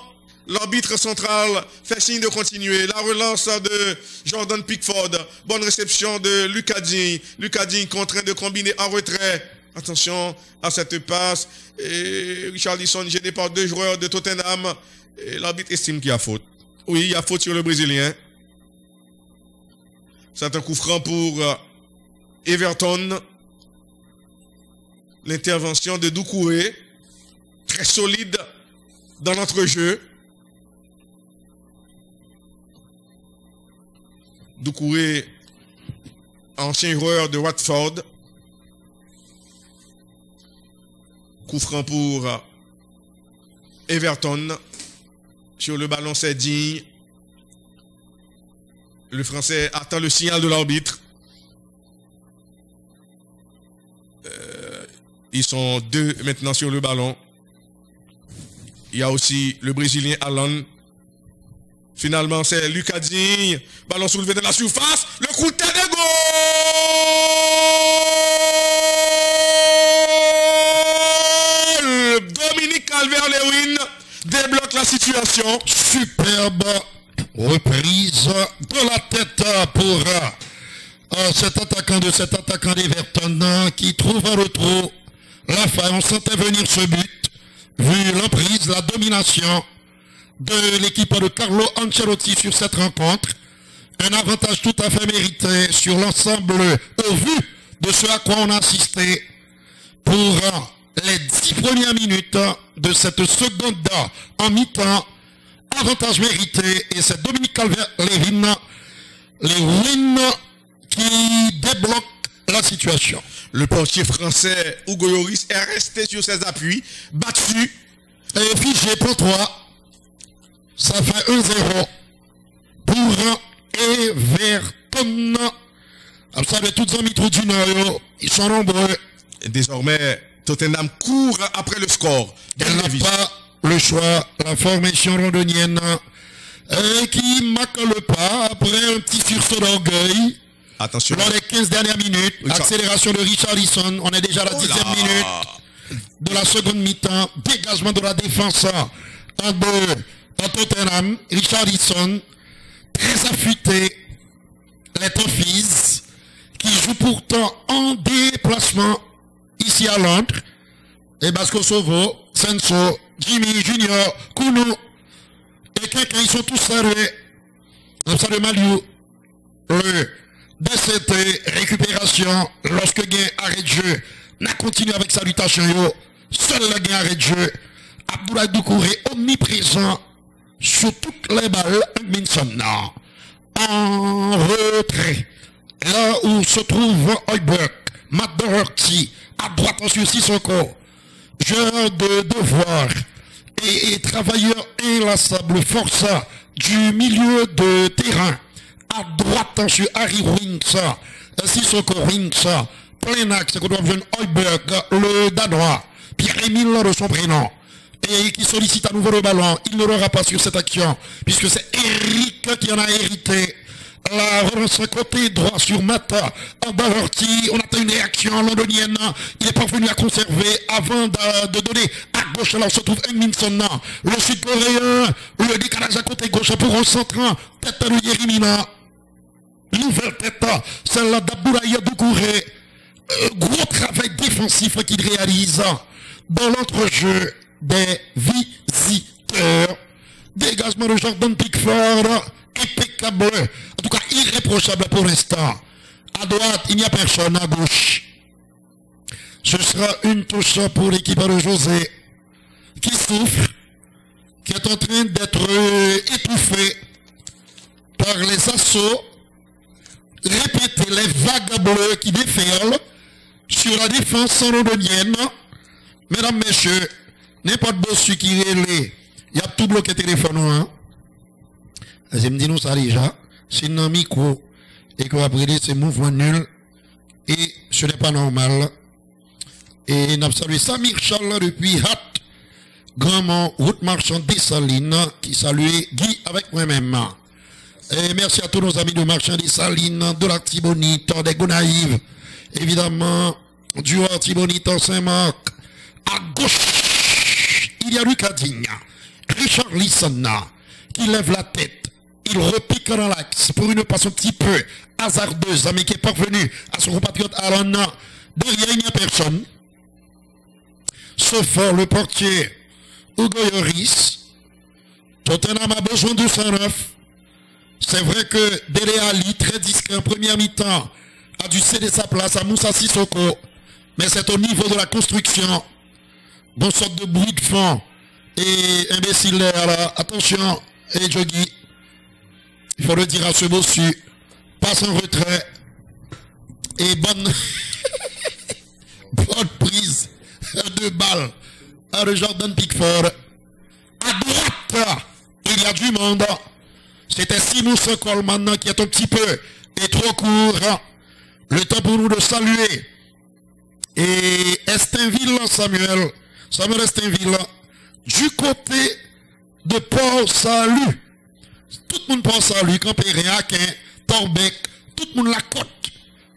S2: L'arbitre central fait signe de continuer. La relance de Jordan Pickford. Bonne réception de Lucas Digne. Lucas Digne contraint de combiner en retrait. Attention à cette passe. Et Richarlison gêné par deux joueurs de Tottenham. Et l'arbitre estime qu'il y a faute. Oui, il y a faute sur le Brésilien. C'est un coup franc pour Everton. L'intervention de Doucouré. Très solide dans l'entrejeu. Doucouré, ancien joueur de Watford. Coup franc pour Everton. Sur le ballon, c'est Digne. Le Français attend le signal de l'arbitre. Ils sont deux maintenant sur le ballon. Il y a aussi le Brésilien Allan. Finalement, c'est Lucas Digne. Ballon soulevé dans la surface. Le coup de tête de goal. Dominique Calvert-Lewin débloque la situation.
S3: Superbe reprise de la tête pour cet attaquant d'Everton qui trouve un retour. La faille, on sentait venir ce but, vu l'emprise, la domination de l'équipe de Carlo Ancelotti sur cette rencontre. Un avantage tout à fait mérité sur l'ensemble au vu de ce à quoi on a assisté pour les 10 premières minutes de cette seconde en mi-temps. Avantage mérité et c'est Dominique Calvert-Lewin, qui débloque la situation.
S2: Le portier français Hugo Lloris est resté sur ses appuis, battu.
S3: Et figé pour 3. Ça fait 1-0 pour Everton. Vous savez, tous les amis du Nord, ils sont nombreux.
S2: Et désormais, Tottenham court après le score.
S3: Elle n'a pas le choix. La formation londonienne qui marque le pas après un petit sursaut d'orgueil.
S2: Attention.
S3: Dans les 15 dernières minutes, accélération de Richarlison. On est déjà à la 10e minute de la seconde mi-temps. Dégagement de la défense en Tottenham. Richarlison, très affûté. Les Toffees, qui jouent pourtant en déplacement ici à Londres. Et Basco Sovo, Senso, Jimmy Junior, Kuno, et quelqu'un, ils sont tous salués. Comme ça, le Maliou, le DCT, récupération, lorsque gain arrêt de jeu, n'a continué avec salutation, yo. Seul le gain arrêt de jeu. Abdoulaye Doucouré, omniprésent sur toutes les balles, Minson, non. En retrait, là où se trouve Heuberg, Matt Doherty, à droite ensuite Sissoko, joueur de devoir et travailleur inlassable, force du milieu de terrain, à droite ensuite Harry Winks, Sissoko Winks, plein axe, que doit venir Heuberg, le Danois, Pierre-Émile de son prénom, et qui sollicite à nouveau le ballon. Il ne l'aura pas sur cette action, puisque c'est Eric qui en a hérité. La relance côté droit sur Mata, en Doherty. On attend une réaction londonienne. Il est parvenu à conserver avant de donner à gauche. Là, on se trouve Engminson. Le sud-coréen, le décalage à côté gauche pour un centre. Tête de Yerimina. Nouvelle tête, celle-là d'Abdoulaye Doucouré. Gros travail défensif qu'il réalise dans l'entrejeu des visiteurs. Dégagement de Jordan Pickford, impeccable, en tout cas irréprochable pour l'instant. À droite, il n'y a personne, à gauche. Ce sera une touche pour l'équipe de José, qui souffre, qui est en train d'être étouffé par les assauts répétés, les vagues bleues qui déferlent sur la défense londonienne. Mesdames, messieurs, n'importe bossu qui relève, il y a tout bloqué téléphone, hein. Je me dis nous ça déjà, c'est un micro, et qu'on va brûler ces mouvements nuls, et ce n'est pas normal. Et nous saluons Samir Charles depuis Hat, Grandmont, route marchande des Salines, qui salue Guy avec moi-même. Et merci à tous nos amis de marchand des Salines, de la Tibonite, des Gonaïves, évidemment, du Tibonite en Saint-Marc. À gauche, il y a Lucas Digne, Richard Lissonna, qui lève la tête. Il repique dans l'axe pour une passe un petit peu hasardeuse, mais qui est parvenu à son compatriote Aaron. Derrière, il n'y a personne. Sauf le portier Hugo Lloris. Tottenham a besoin de 109. C'est vrai que Dele Ali, très discret en première mi-temps, a dû céder sa place à Moussa Sissoko. Mais c'est au niveau de la construction. Bon sorte de bruit de fond. Et imbécile là, attention, et Jogui. Il faut le dire à ce bossu. Passe en retrait. Et bonne prise de balle à Jordan Pickford. À droite, il y a du monde. C'était Simous Coleman qui est un petit peu et trop court. Le temps pour nous de saluer. Et Estinville, Samuel Estinville, du côté de Port-Salut. Tout le monde pense à lui, quand Péréac, Torbec, tout le monde la côte,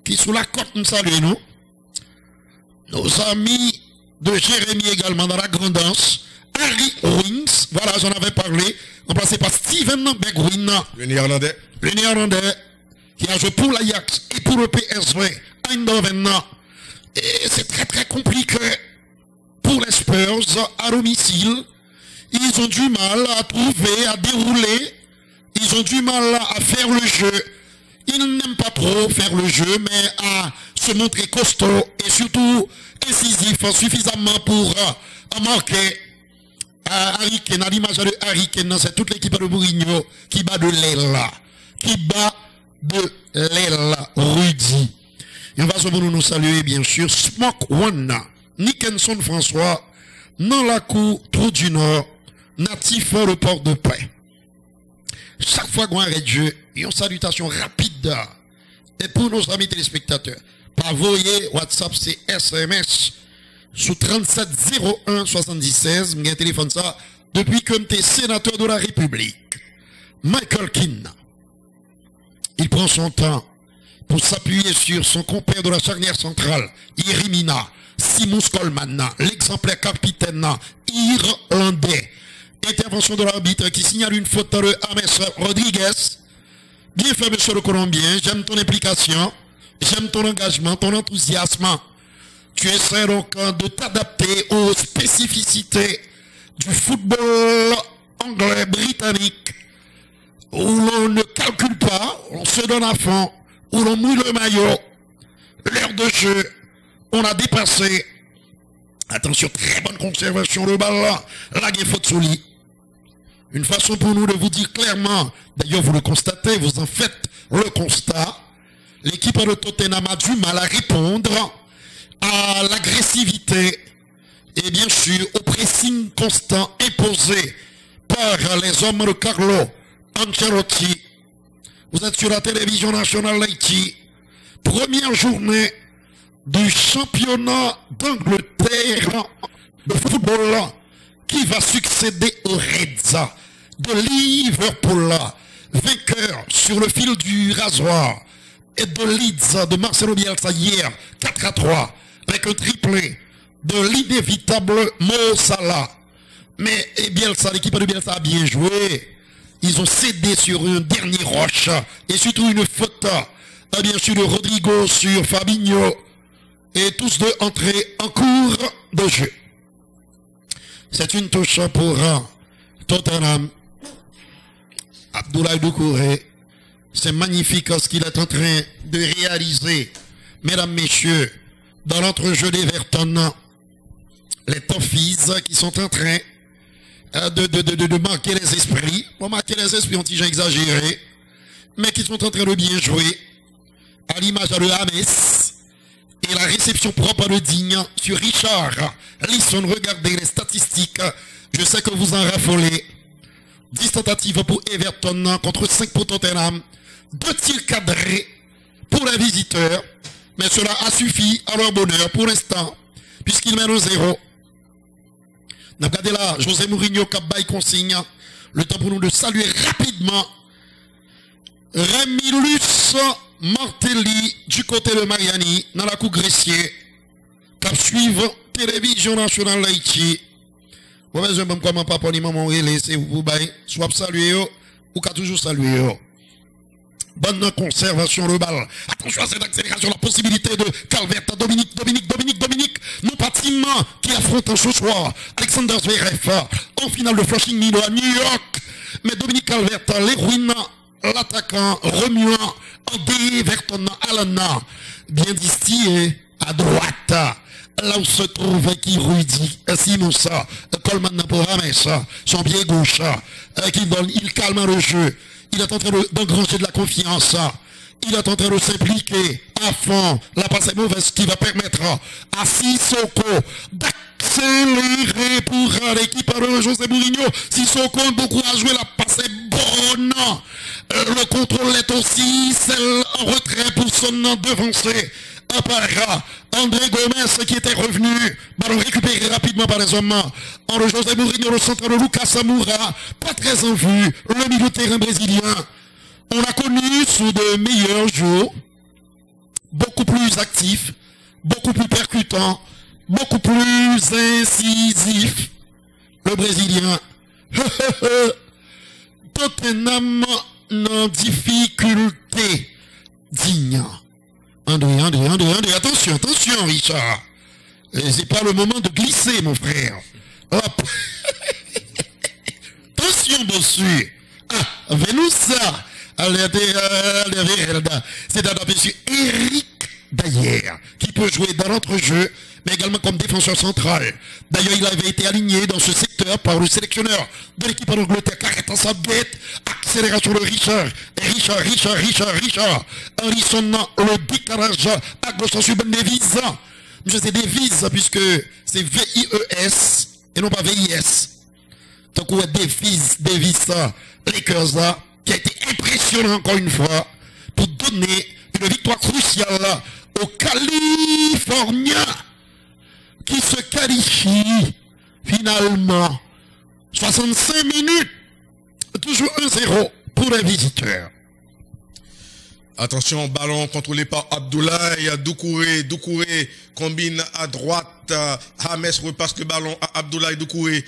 S3: qui sous la côte nous salue, nous. Nos amis de Jérémy également dans la grandance, Harry Winks, voilà, j'en avais parlé, remplacé par Steven Bergwijn.
S2: Le Néerlandais.
S3: Le Néerlandais, qui a joué pour l'Ajax et pour le PSV Eindhoven. Et c'est très très compliqué pour les Spurs à domicile. Ils ont du mal à trouver, à dérouler. Ils ont du mal à faire le jeu. Ils n'aiment pas trop faire le jeu, mais à se montrer costaud et surtout incisif suffisamment pour marquer. Harry Kane, à l'image de Harry Kane, c'est toute l'équipe de Mourinho qui bat de l'aile. Qui bat de l'aile, Rudy. Et on va se nous saluer, bien sûr, Smoke One, Nickenson François, dans la cour, Trou du Nord, natif le port de paix. Chaque fois qu'on arrête de jeu, une salutation rapide. Et pour nos amis téléspectateurs, par voyer WhatsApp, c'est SMS, sous 37 01 76, j'ai un téléphone ça, depuis que j'étais sénateur de la République. Michael Keane. Il prend son temps pour s'appuyer sur son compère de la charnière centrale, Irimina, Simon Coleman, l'exemplaire capitaine irlandais. Intervention de l'arbitre qui signale une faute de James Rodriguez. Bien fait, monsieur le Colombien. J'aime ton implication. J'aime ton engagement, ton enthousiasme. Tu essaies donc de t'adapter aux spécificités du football anglais britannique, où l'on ne calcule pas, on se donne à fond, où l'on mouille le maillot. L'heure de jeu, on a dépassé. Attention, très bonne conservation, le ballon là. Là, il faut sous lit. Une façon pour nous de vous dire clairement, d'ailleurs vous le constatez, vous en faites le constat, l'équipe de Tottenham a du mal à répondre à l'agressivité et bien sûr au pressing constant imposé par les hommes de Carlo Ancelotti. Vous êtes sur la télévision nationale d'Haïti, première journée du championnat d'Angleterre de football qui va succéder au Reds de Liverpool, vainqueur sur le fil du rasoir, et de Leeds de Marcelo Bielsa hier 4-3 avec un triplé de l'inévitable Mo Salah. Mais Bielsa, l'équipe de Bielsa a bien joué. Ils ont cédé sur un dernier roche et surtout une faute, bien sûr, de Rodrigo sur Fabinho. Et tous deux entrés en cours de jeu. C'est une touche pour Tottenham. Abdoulaye Doucouré. C'est magnifique ce qu'il est en train de réaliser. Mesdames, messieurs, dans l'entrejeu d'Everton, les Toffees qui sont en train de marquer les esprits. Bon, marquer les esprits ont déjà exagéré, mais qui sont en train de bien jouer. À l'image de James. Et la réception propre de Digne sur Richard Lisson. Regardez les statistiques. Je sais que vous en raffolez. 10 tentatives pour Everton contre 5 pour Tottenham. 2 tirs cadrés pour les visiteurs. Mais cela a suffi à leur bonheur pour l'instant, puisqu'ils mènent au 0. Regardez là, José Mourinho qui baille consigne. Le temps pour nous de saluer rapidement Rémilus Martelly du côté de Mariani dans la cour Gressier qui suivre télévision nationale d'Haïti. Vous avez un comment papa ni maman c'est vous bail soit saluer ou qu'a toujours saluer. Bonne conservation le ballon. Attention à cette accélération, la possibilité de Calvert, Dominique. Nous bâtiment qui affrontent ce soir Alexander Zverev en finale de Flushing Meadows à New York. Mais Dominique Calvert, l'héroïne, l'attaquant remuant en Everton Alana, bien distillé à droite. Là où se trouve qui Rudy, Simoussa, Coleman pour Rames, son pied gauche, qui donne, il calme le jeu. Il est en train d'engranger de la confiance. Il est en train de s'impliquer à fond. La passe est mauvaise qui va permettre à Sissoko d'accélérer pour l'équipe de José Mourinho. Sissoko a beaucoup à jouer. La passe est bonne. Le contrôle est aussi celle en retrait pour son devancé par André Gomes qui était revenu. Ballon récupéré rapidement par les hommes. En le José Mourinho, le centre de Lucas Moura. Pas très en vue. Le milieu de terrain brésilien. On l'a connu sous de meilleurs jours. Beaucoup plus actif. Beaucoup plus percutant. Beaucoup plus incisif. Le Brésilien. Tottenham en difficulté. digne. André, attention, Richard. C'est pas le moment de glisser, mon frère. Hop. Attention dessus. Ah, venez ça. C'est d'adapter sur Eric Dayer, qui peut jouer dans l'entrejeu, mais également comme défenseur central. D'ailleurs, il avait été aligné dans ce secteur par le sélectionneur de l'équipe en Angleterre, Carrette en sa bête. Accélération de Richard. Richard. Harrison, le décalage à gauche sur Ben Davis. Monsieur, c'est Davis, puisque c'est V-I-E-S et non pas V-I-S. Tant qu'on a Davis, Lakers là, qui a été impressionnant encore une fois, pour donner une victoire cruciale aux Californiens, qui se qualifient finalement 65 minutes, toujours 1-0 pour les visiteurs.
S2: Attention, ballon contrôlé par Abdoulaye Doucouré combine à droite. James repasse le ballon à Abdoulaye Doucouré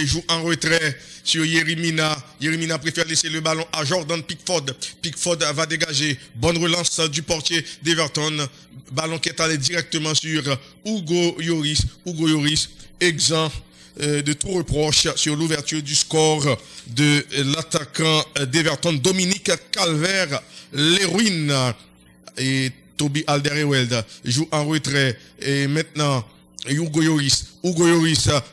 S2: joue en retrait sur Yerimina. Yerimina préfère laisser le ballon à Jordan Pickford. Pickford va dégager. Bonne relance du portier d'Everton. Ballon qui est allé directement sur Hugo Lloris, exempt de tout reproche sur l'ouverture du score de l'attaquant d'Everton, Dominique Calvert-Lewin. Et Toby Alderweireld joue en retrait. Et maintenant, Hugo Lloris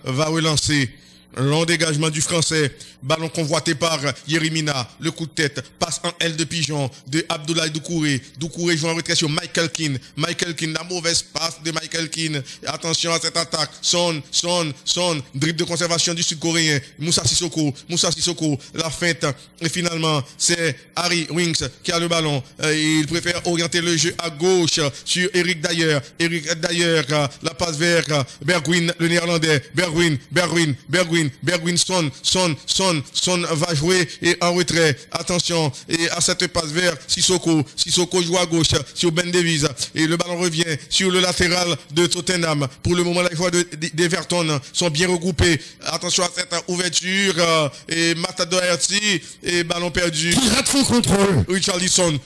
S2: va relancer. Long dégagement du français. Ballon convoité par Yerimina. Le coup de tête. Passe en L de pigeon de Abdoulaye Doucouré. Doucouré joue en retrait sur Michael Keane. La mauvaise passe de Michael Keane. Attention à cette attaque. Son. Dribble de conservation du Sud-Coréen. Moussa Sissoko. La feinte. Et finalement, c'est Harry Winks qui a le ballon. Il préfère orienter le jeu à gauche sur Eric Dayer. La passe vers Bergwijn, le néerlandais. Bergwijn, Son va jouer et en retrait. Attention, et à cette passe vers Sissoko joue à gauche sur Ben Davies et le ballon revient sur le latéral de Tottenham. Pour le moment, les joueurs d'Everton sont bien regroupés. Attention à cette ouverture et Matt Doherty et ballon perdu.
S3: Qui rate son contrôle.
S2: Richarlison,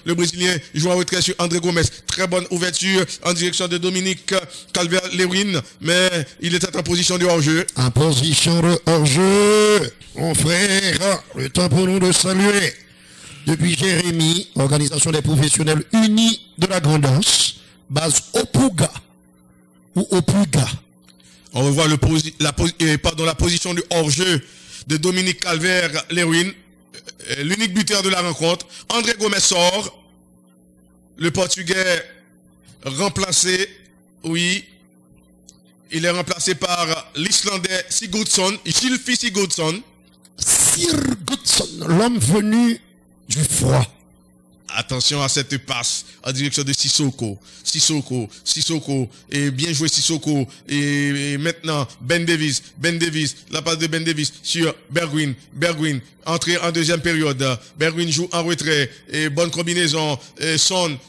S2: le Brésilien joue en retrait sur André Gomes. Très bonne ouverture en direction de Dominique Calvert-Lewin, mais il était en position de hors-jeu.
S3: En position de hors-jeu, mon frère, le temps pour nous de saluer. Depuis Jérémy, Organisation des professionnels unis de la Grandance, base Opuga ou Opuga.
S2: On revoit la position de hors-jeu de Dominique Calvert-Lewin, l'unique buteur de la rencontre. André Gomes sort. Le Portugais remplacé, oui. Il est remplacé par l'Islandais Sigurdsson, Gylfi Sigurdsson.
S3: L'homme venu du froid.
S2: Attention à cette passe en direction de Sissoko. Et bien joué Sissoko. Et maintenant, Ben Davies. La passe de Ben Davies sur Bergwijn. Entrée en deuxième période. Bergwijn joue en retrait. Et bonne combinaison. Et Son.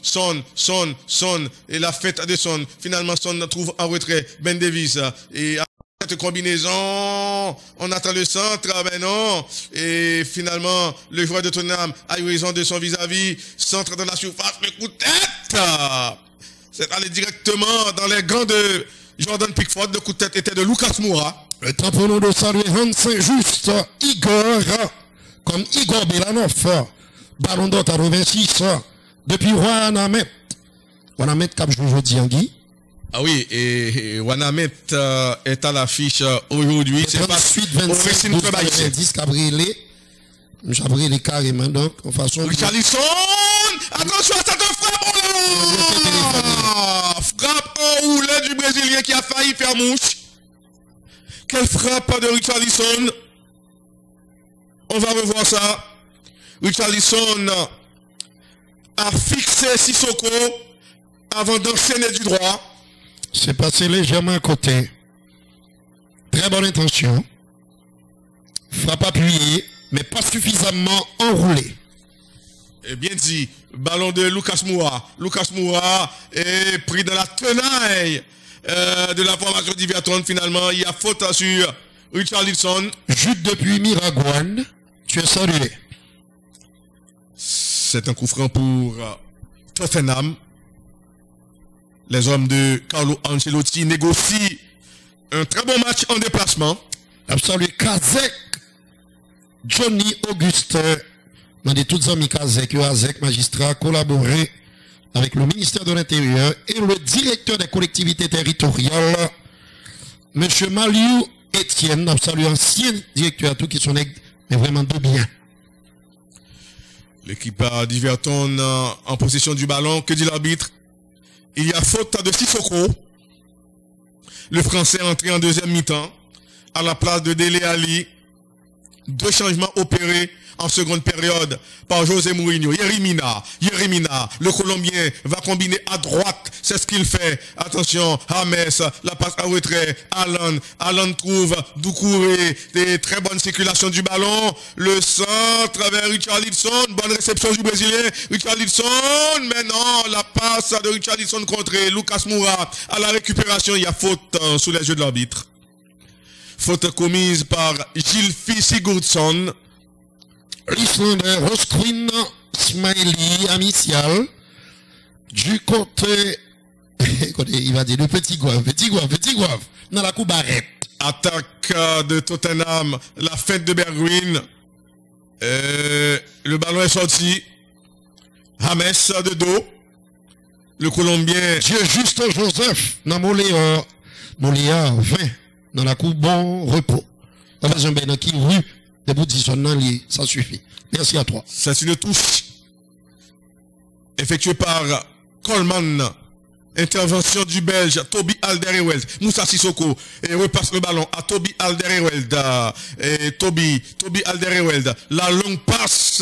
S2: Et la fête de Son. Finalement, Son trouve en retrait Ben Davies. Et cette combinaison, on attend le centre, ben non. Et finalement, le joueur de Tottenham a eu raison de son vis-à-vis. Centre dans la surface, le coup de tête. C'est allé directement dans les gants de Jordan Pickford. Le coup de tête était de Lucas Moura.
S3: Le temps pour nous de saluer Hans Saint-Just, Igor Belanov, ballon d'or 86, depuis Wanamet cap joué aujourd'hui en Guy.
S2: Ah oui, et Wanamet est à l'affiche aujourd'hui. C'est pas
S3: suite 25 10 Cabrilé. J'abrilé carrément donc en façon.
S2: Richarlison, attention à cette frappe. Frappe en roulette du Brésilien qui a failli faire mouche. Quelle frappe de Richarlison. On va revoir ça. Richarlison a fixé Sissoko avant d'enchaîner du droit.
S3: C'est passé légèrement à côté. Très bonne intention. Frappe appuyée, mais pas suffisamment enroulée.
S2: Et bien dit, ballon de Lucas Moura. Lucas Moura est pris dans la tenaille de la formation d'Everton. Finalement, il y a faute sur Richarlison.
S3: Jute depuis Miragouane. Tu es salué.
S2: C'est un coup franc pour Tottenham. Les hommes de Carlo Ancelotti négocient un très bon match en déplacement.
S3: Absolument. Kazek, Johnny Augustin, dans des toutes amis Kazek, Azek, magistrat, collaboré avec le ministère de l'Intérieur et le directeur des collectivités territoriales, monsieur Maliou Etienne, absolument ancien directeur, tout qui sont mais vraiment de bien.
S2: L'équipe à Diverton en possession du ballon. Que dit l'arbitre? Il y a faute de Sissoko. Le Français est entré en deuxième mi-temps à la place de Dele Alli. Deux changements opérés en seconde période par José Mourinho. Yerimina, le Colombien va combiner à droite, c'est ce qu'il fait. Attention, James, la passe à retrait, Alan trouve Doucouré, des très bonnes circulations du ballon, le centre vers Richarlison, bonne réception du Brésilien, Richarlison, mais non, la passe de Richarlison contre Lucas Moura à la récupération, il y a faute sous les yeux de l'arbitre. Faute commise par Gylfi Sigurdsson.
S3: L'Islandais Rosquin Smiley Amicial du côté il va dire le petit Gouave dans la coupe arrête.
S2: Attaque de Tottenham, la fête de Bergwijn. Le ballon est sorti. James de dos. Le Colombien.
S3: Dieu Juste Joseph dans Moléa 20 dans la coupe bon repos. Dans besoin ben qui rue de Boudisson ça suffit. Merci à toi.
S2: C'est une touche effectuée par Coleman. Intervention du Belge Toby Alderweireld. Moussa Sissoko et repasse le ballon à Toby Alderweireld. Et Toby Alderweireld. La longue passe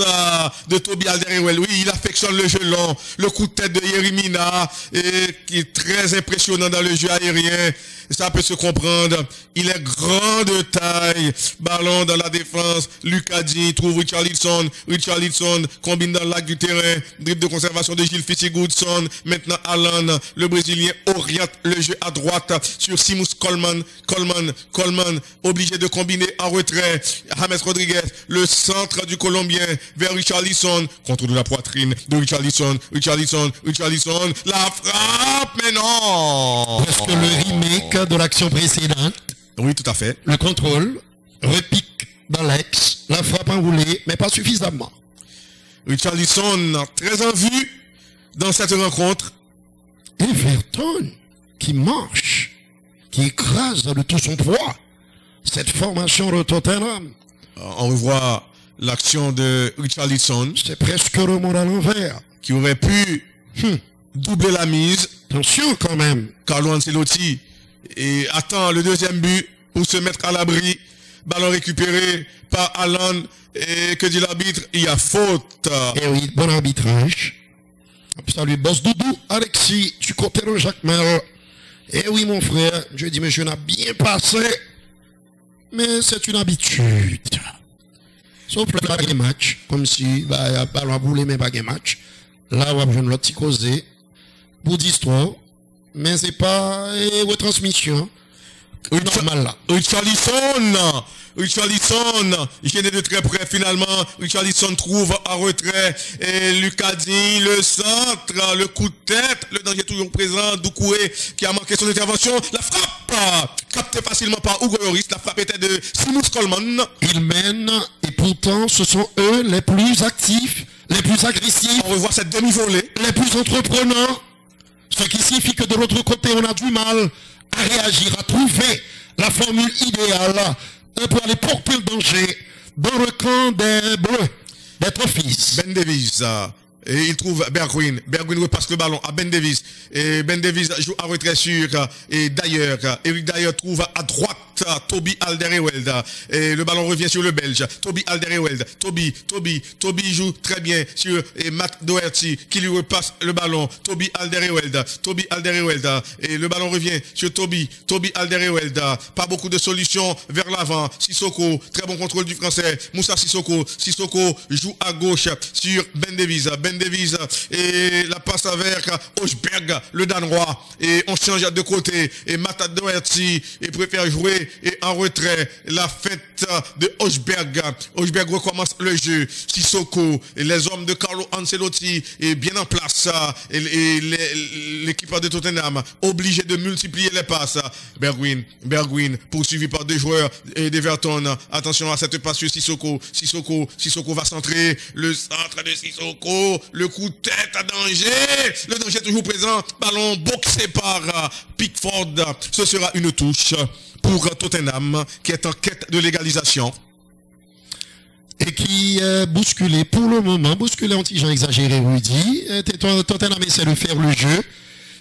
S2: de Toby Alderweireld. Oui, il affectionne le jeu long. Le coup de tête de Yerimina et qui est très impressionnant dans le jeu aérien. Ça peut se comprendre. Il est grand de taille. Ballon dans la défense. Lucadi trouve Richarlison. Richarlison combine dans l'axe du terrain. Dribble de conservation de Gylfi Sigurdsson. Maintenant Alan. Le Brésilien oriente le jeu à droite sur Seamus Coleman. Coleman obligé de combiner en retrait. James Rodriguez. Le centre du Colombien vers Richarlison. Contrôle de la poitrine de Richarlison. La frappe, mais non.
S3: Est-ce que le remake de l'action précédente?
S2: Oui, tout à fait.
S3: Le contrôle, repique dans l'axe, la frappe enroulée, mais pas suffisamment.
S2: Richarlison très en vue dans cette rencontre.
S3: Everton qui marche, qui écrase de tout son poids cette formation de Tottenham.
S2: On revoit l'action de Richarlison.
S3: C'est presque le monde à l'envers.
S2: Qui aurait pu doubler la mise.
S3: Attention quand même.
S2: Carlo Ancelotti et attend le deuxième but pour se mettre à l'abri. Ballon récupéré par Alan. Et que dit l'arbitre? Il y a faute.
S3: Et oui, bon arbitrage. Salut, boss Doudou, Alexis, du côté de Jacques Mel. Eh oui, mon frère, je dis, mais je n'ai bien passé. Mais c'est une habitude. Sauf le baguette match, comme si, il n'y a pas le boulet, mais baguette match. Là, on va besoin de l'autre petit causé. Bout d'histoire. Mais c'est pas, retransmission. Normal là. Richarlison,
S2: il gêné de très près finalement. Richarlison trouve à retrait et Lucadi, le centre, le coup de tête, le danger toujours présent. Doucouré qui a manqué son intervention. La frappe captée facilement par Hugo Lloris. La frappe était de Seamus Coleman.
S3: Ils mènent et pourtant ce sont eux les plus actifs, les plus agressifs.
S2: On revoit cette demi-volée.
S3: Les plus entreprenants. Ce qui signifie que de l'autre côté on a du mal à réagir, à trouver la formule idéale pour aller porter le danger dans le camp des Bleus, des Trophies.
S2: Ben Davies, et il trouve Bergwijn. Bergwijn repasse le ballon à Ben Davies. Et Ben Davies joue à retrait sur, et d'ailleurs, Eric Dyer trouve à droite Toby Alderweireld. Et le ballon revient sur le Belge. Toby Alderweireld. Toby joue très bien sur Matt Doherty qui lui repasse le ballon. Toby Alderweireld. Et le ballon revient sur Toby Alderweireld. Pas beaucoup de solutions vers l'avant. Sissoko, très bon contrôle du français. Moussa Sissoko joue à gauche sur Ben Davies. Et la passe vers Osberg, le Danois. Et on change de côté. Et Matt Doherty préfère jouer et en retrait la fête de Hochberg. Hochberg recommence le jeu. Sissoko et les hommes de Carlo Ancelotti est bien en place. Et l'équipe de Tottenham obligé de multiplier les passes. Bergwijn poursuivi par deux joueurs d'Everton. Attention à cette passe sur Sissoko. Sissoko va centrer. Le centre de Sissoko. Le coup de tête à danger. Le danger est toujours présent. Ballon boxé par Pickford. Ce sera une touche pour Tottenham qui est en quête de légalisation.
S3: Et qui est bousculé pour le moment, bousculé anti-gens exagéré, Rudy. Tottenham essaie de faire le jeu.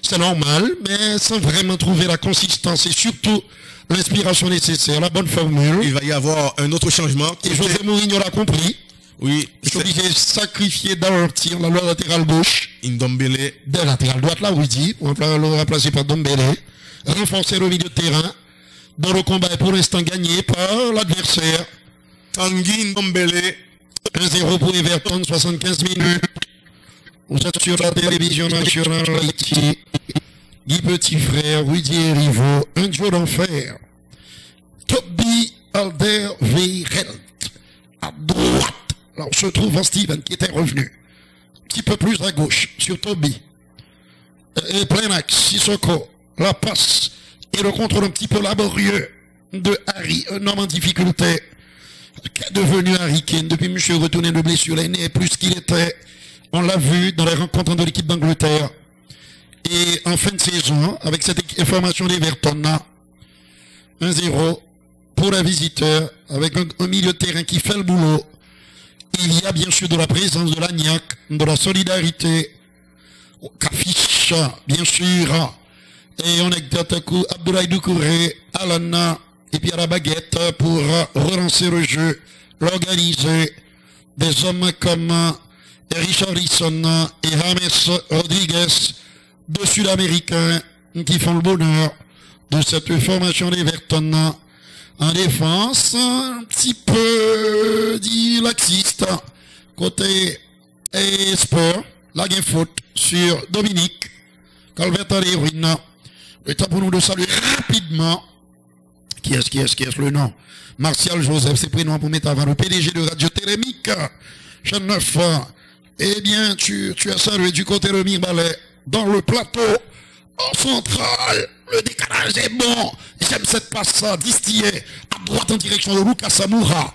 S3: C'est normal, mais sans vraiment trouver la consistance et surtout l'inspiration nécessaire, la bonne formule.
S2: Il va y avoir un autre changement.
S3: Et José Mourinho l'a compris.
S2: Oui.
S3: Je suis obligé de sacrifier dans leur tir la latérale gauche.
S2: Ndombele.
S3: De latérale droite, là, Rudy, on va le remplacer par Ndombele. Renforcer le milieu de terrain. Dans le combat est pour l'instant gagné par l'adversaire.
S2: Tanguy Ndombele.
S3: 1-0 pour Everton, 75 minutes. Vous êtes sur la télévision nationale Haïti. Guy Petit Frère, Rudy Riveau, un duo d'enfer. Toby Alderweireld. À droite. Là, on se trouve en Steven qui était revenu. Un petit peu plus à gauche, sur Toby. Et plein axe, Sissoko. La passe. Et le contrôle un petit peu laborieux de Harry, un homme en difficulté. Qui est devenu Harry Kane depuis monsieur retourné de blessure l'aîné plus qu'il était. On l'a vu dans les rencontres de l'équipe d'Angleterre. Et en fin de saison, avec cette formation d'Everton, 1-0 pour la visiteur, avec un milieu de terrain qui fait le boulot. Il y a bien sûr de la présence de l'agnac, de la solidarité, Kafish, bien sûr. Et on est d'Atakou, Abdoulaye Doucouré, Alana, et puis à la baguette pour relancer le jeu, l'organiser. Des hommes comme Richarlison et James Rodriguez, deux Sud-Américains qui font le bonheur de cette formation d'Everton. En défense, un petit peu dit laxiste. Côté Spurs, la game faute sur Dominique Calvert-Lewin. Le temps pour nous de saluer rapidement. Qui est le nom? Martial Joseph, c'est prénom pour mettre avant le PDG de Radio Télémique. Chaîne 9. Eh bien, tu as salué du côté de Mirbalet dans le plateau. En central, le décalage est bon. J'aime cette passe distillée à droite en direction de Lucas Samoura.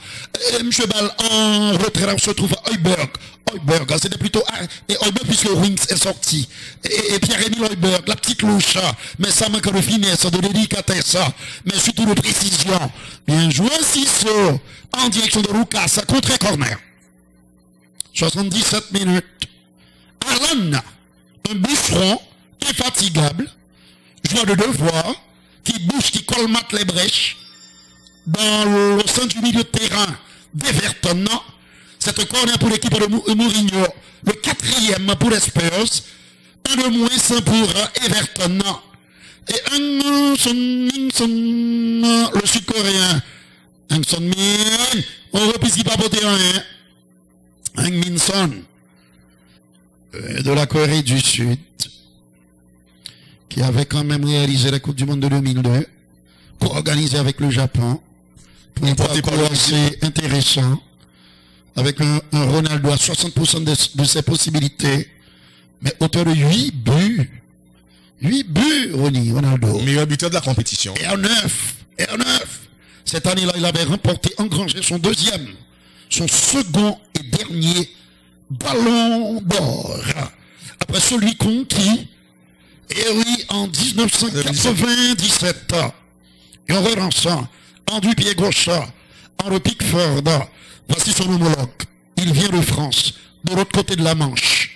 S3: Et M. Ball en retrait, là, on se trouve à Heuberg. Heuberg, c'était plutôt et Heuberg puisque Wings est sorti. Et Pierre-Émile Heuberg, la petite louche, mais ça manque de finesse, de délicatesse, mais surtout de précision. Bien joué, Sisso, en direction de Lucas, contre-corner. 77 minutes. Alan, un bûcheron infatigable, joueur de devoir, qui bouge, qui colmate les brèches, dans le sein du milieu de terrain d'Everton. C'est un corner pour l'équipe de Mourinho, le 4e pour les Spurs, un de moins pour Everton. Et le Sud-Coréen, on repisse qui pas voter un Minson, de la Corée du Sud, qui avait quand même réalisé la Coupe du Monde de 2002, co-organisé avec le Japon, pour un parcours assez intéressant, avec un Ronaldo à 60% de ses possibilités, mais auteur de 8 buts. 8 buts, Ronaldo.
S2: Meilleur buteur de la compétition.
S3: Et en 9. Cette année-là, il avait remporté, engrangé son second et dernier ballon d'or. Après celui conquis, et oui, en 1997. Et en relançant, en du pied gauche, en le Pickford, voici son homologue. Il vient de France, de l'autre côté de la Manche.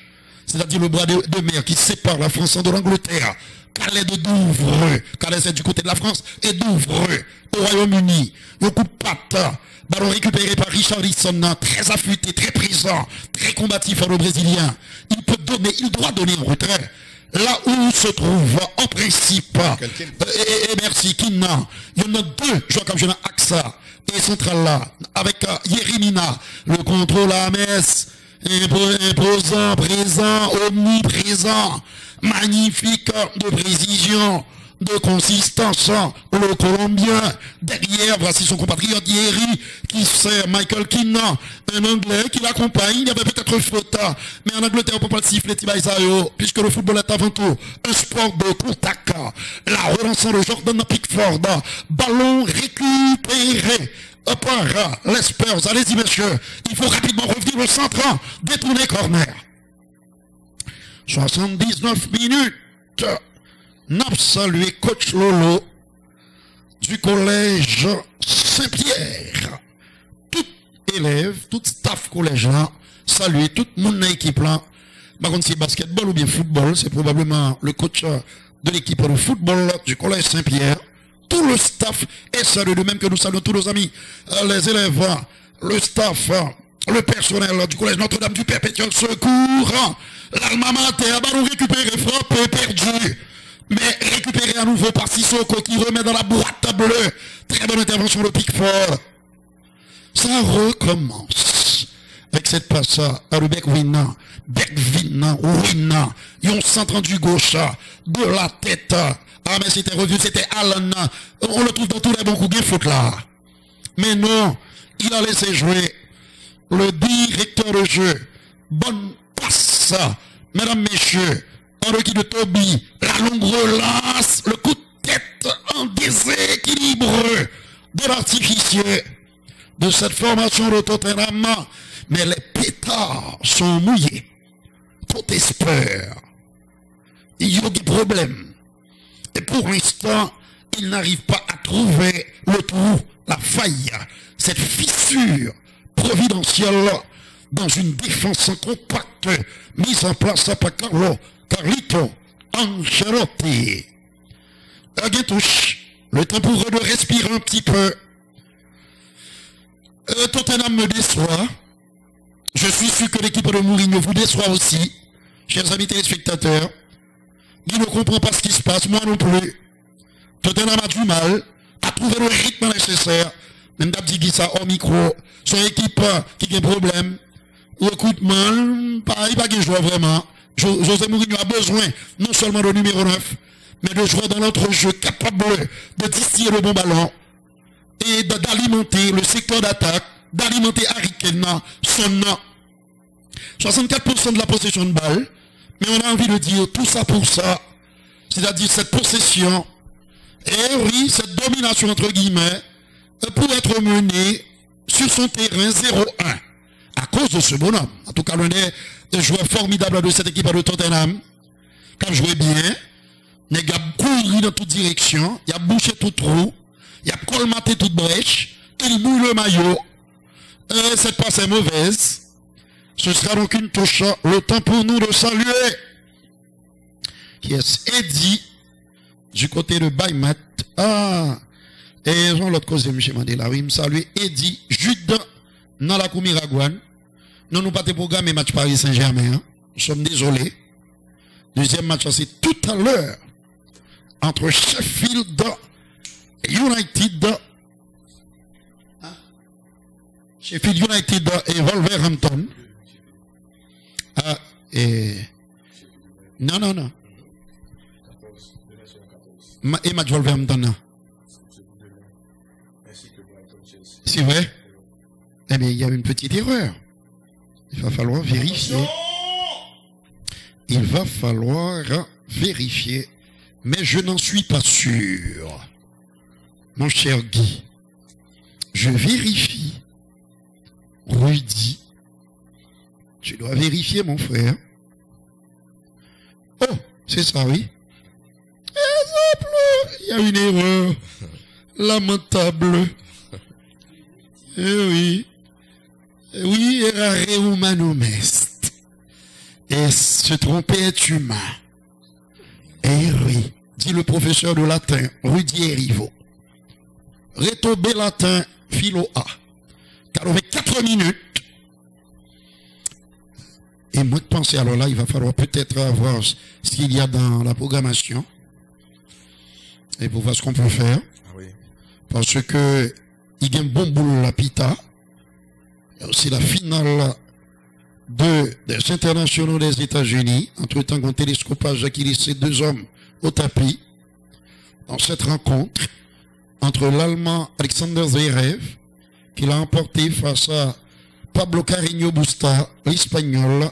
S3: C'est-à-dire le bras de mer qui sépare la France de l'Angleterre. Calais de Douvres. Calais c'est du côté de la France. Et Douvres, au Royaume-Uni. Le coup de patte. Ballon récupéré par Richarlison, très affûté, très présent, très combatif à le Brésilien. Il peut donner, il doit donner en retrait. Là où se trouve, en principe, et merci, Kina, il y en a deux joueurs comme je n'ai AXA, et central là, avec Yerimina, le contrôle à Metz, imposant, présent, omniprésent, magnifique de précision, de consistance, le Colombien. Derrière, voici son compatriote Yeri, qui sert Michael Keane, un Anglais qui l'accompagne. Il y avait peut-être faute, mais en Angleterre, on ne peut pas le siffler, puisque le football est avant tout un sport de contact. La relançant de Jordan Pickford, ballon récupéré par les Spurs. Allez-y, messieurs, il faut rapidement revenir au centre, détourner corner. 79 minutes. N'a salué coach Lolo du collège Saint-Pierre. Tout élève, tout staff collège là, saluer tout mon équipe là. Par contre, c'est basketball ou bien football, c'est probablement le coach de l'équipe de football du collège Saint-Pierre. Tout le staff est salué, de même que nous saluons tous nos amis, les élèves, le staff, le personnel du collège Notre-Dame du Perpétuel Secours, l'alma mater, ballon récupéré, frappé, perdu. Mais récupéré à nouveau par Sissoko qui remet dans la boîte bleue. Très bonne intervention de Pickford. Ça recommence avec cette passe à le Bekwina. Wina. Yon centre du gauche de la tête. Ah mais c'était revu, c'était Alan. On le trouve dans tous les bons coups de faute là. Mais non, il a laissé jouer le directeur de jeu. Bonne passe, mesdames, messieurs. En requis de Toby, la longue relance, le coup de tête en déséquilibre de l'artificier de cette formation de Tottenham. Mais les pétards sont mouillés. Tout espère. Il y a des problèmes. Et pour l'instant, il n'arrive pas à trouver le trou, la faille, cette fissure providentielle dans une défense compacte mise en place par Carlito Ancelotti. Touche. Le temps pour eux de respirer un petit peu. Tottenham me déçoit. Je suis sûr que l'équipe de Mourinho vous déçoit aussi, chers amis téléspectateurs. Il ne comprend pas ce qui se passe, moi non plus. Tottenham a du mal à trouver le rythme nécessaire. Même d'abdi ça au micro. Son équipe qui a des problèmes. Recrutement, pareil, pas de joueur vraiment. José Mourinho a besoin non seulement de numéro 9, mais de joueurs dans notre jeu capable de distiller le bon ballon et d'alimenter le secteur d'attaque, d'alimenter Harry Kane, son 64% de la possession de balle. Mais on a envie de dire tout ça pour ça, c'est-à-dire cette possession, et oui, cette domination entre guillemets, pour être menée sur son terrain 0-1, à cause de ce bonhomme. En tout cas, l'un des joueurs formidables de cette équipe de Tottenham, qui a joué bien, il a couru dans toute direction, il a bouché tout trou, il a colmaté toute brèche, il mouille le maillot, cette passe est mauvaise. Ce sera donc une touche, le temps pour nous de saluer. Yes, Eddie, du côté de Baymat. Ah, et l'autre cause, M. Mandela, oui, me salue Eddie, Jude, dans la Koumiragouane. Non, nous pas de programme match Paris Saint-Germain. Hein. Nous sommes désolés. Deuxième match, c'est tout à l'heure. Entre Sheffield United. Hein? Sheffield United et Wolverhampton. Ah, et... Non. Et match Wolverhampton. C'est vrai? Eh bien, il y a une petite erreur. Il va falloir vérifier. Il va falloir vérifier. Mais je n'en suis pas sûr. Mon cher Guy. Je vérifie. Rudy. Tu dois vérifier, mon frère. Oh, c'est ça, oui. Exemple, il y a une erreur. Lamentable. Eh oui. Oui, errare humanum est. Et se tromper est humain. Eh oui, dit le professeur de latin, Rudy Erivo. Reto B latin, philo A. Car avec 4 minutes, et moi de penser, alors là, il va falloir peut-être voir ce qu'il y a dans la programmation. Et pour voir ce qu'on peut faire.
S1: Ah oui.
S3: Parce que, il y a un bon boulot la pita. Il y a aussi la finale des internationaux des États-Unis. Entre-temps, un télescopage qui laissé 2 hommes au tapis dans cette rencontre entre l'Allemand Alexander Zverev, qui l'a emporté face à Pablo Carreño Busta, l'Espagnol,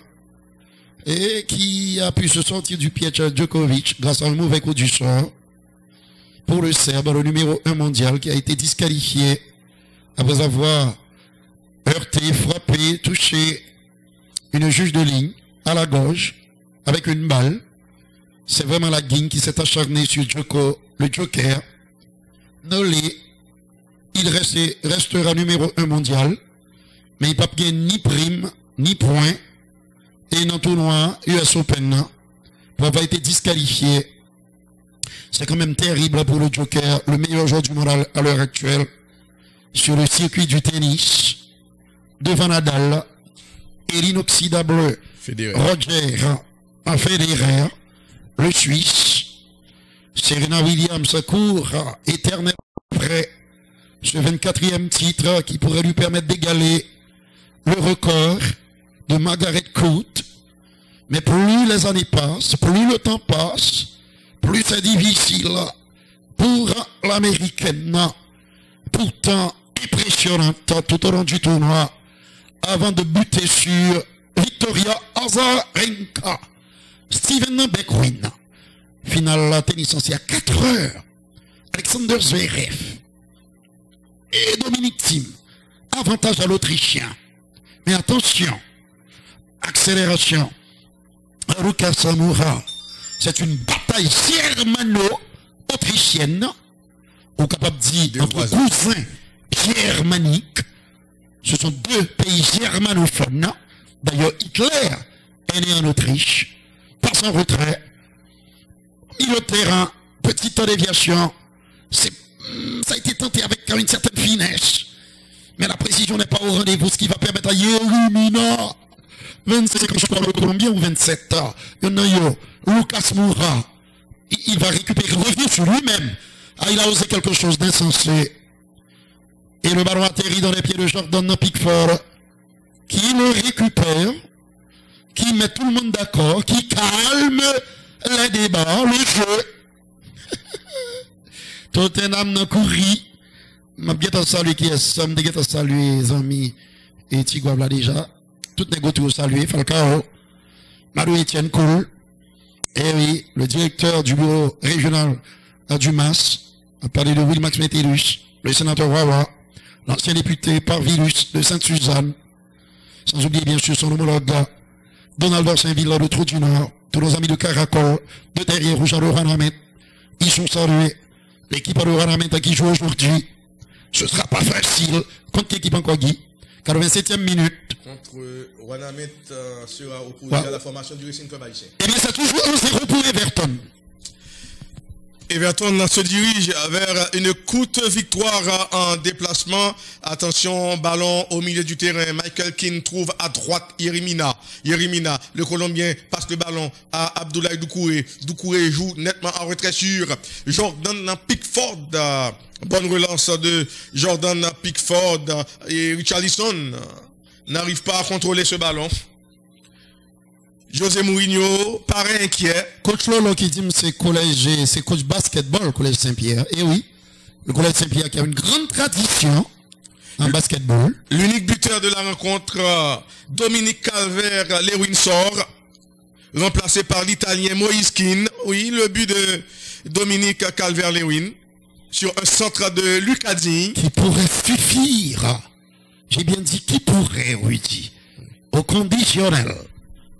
S3: et qui a pu se sortir du piège à Djokovic grâce à un mauvais coup du sort pour le Serbe, le numéro 1 mondial, qui a été disqualifié après avoir heurté, frappé, touché une juge de ligne à la gauche avec une balle. C'est vraiment la guigne qui s'est acharnée sur le Joker. Nolé, il restera numéro 1 mondial, mais il n'a pas gagné ni prime, ni point. Et dans le tournoi US Open, il n'a été disqualifié. C'est quand même terrible pour le Joker, le meilleur joueur du monde à l'heure actuelle, sur le circuit du tennis, devant Nadal et l'inoxydable Roger Federer, le Suisse. Serena Williams court éternellement après ce 24e titre qui pourrait lui permettre d'égaler le record de Margaret Court. Mais plus les années passent, plus le temps passe, plus c'est difficile pour l'américaine, pourtant impressionnante tout au long du tournoi, avant de buter sur Victoria Azarenka. Steven Beckwin. Finale tennis à 4 heures. Alexander Zverev et Dominic Thiem. Avantage à l'Autrichien. Mais attention, accélération. Haruka Samura. C'est une bataille germano-autrichienne. Ou capable de dire entre cousins germaniques. Ce sont 2 pays germanophones. D'ailleurs, Hitler est né en Autriche. Par son retrait. Milieu de terrain, petite déviation. Ça a été tenté avec une certaine finesse. Mais la précision n'est pas au rendez-vous, ce qui va permettre à Yeremina, 25 quand je parle au Colombien ou 27. Lucas Moura, il va récupérer, revenir sur lui-même. Il a osé quelque chose d'insensé. Et le ballon atterrit dans les pieds de Jordan Pickford, qui le récupère, qui met tout le monde d'accord, qui calme les débats, le jeu. Tottenham n'a couru. M'a bien salué qui est somme de saluer les amis et Tigouab là déjà. Tout n'est pas salué. Falcao, Mario Etienne Koul. Et oui, le directeur du bureau régional du MAS a parlé de Will Max Métellus, le sénateur Wawa, l'ancien député Parvilus de Sainte-Suzanne. Sans oublier bien sûr son homologue Donald Saint-Ville de Trou du Nord. Tous nos amis de Caracol, de Terrier Rouge à Loranamet, ils sont salués. L'équipe à Loranamet qui joue aujourd'hui, ce sera pas facile. Contre l'équipe encore Guy, 87e minute.
S2: Contre Loranamet sera opposé à la formation du Racing Club haïtien.
S3: Eh bien, c'est toujours 1-0 pour Everton.
S2: Everton se dirige vers une courte victoire en déplacement. Attention, ballon au milieu du terrain. Michael Keane trouve à droite Yeremina. Yeremina, le Colombien, passe le ballon à Abdoulaye Doucouré. Doucouré joue nettement en retrait sur Jordan Pickford. Bonne relance de Jordan Pickford et Richarlison n'arrive pas à contrôler ce ballon. José Mourinho paraît inquiet.
S3: Coach Lolo qui dit c'est collège, c'est coach basketball, collège Saint-Pierre. Et oui, le collège Saint-Pierre qui a une grande tradition en basketball.
S2: L'unique buteur de la rencontre, Dominique Calvert-Lewin sort, remplacé par l'Italien Moïse Kean. Oui, le but de Dominique Calvert-Lewin sur un centre de Lucadine.
S3: Qui pourrait suffire. J'ai bien dit qui pourrait, Rudy. Au conditionnel.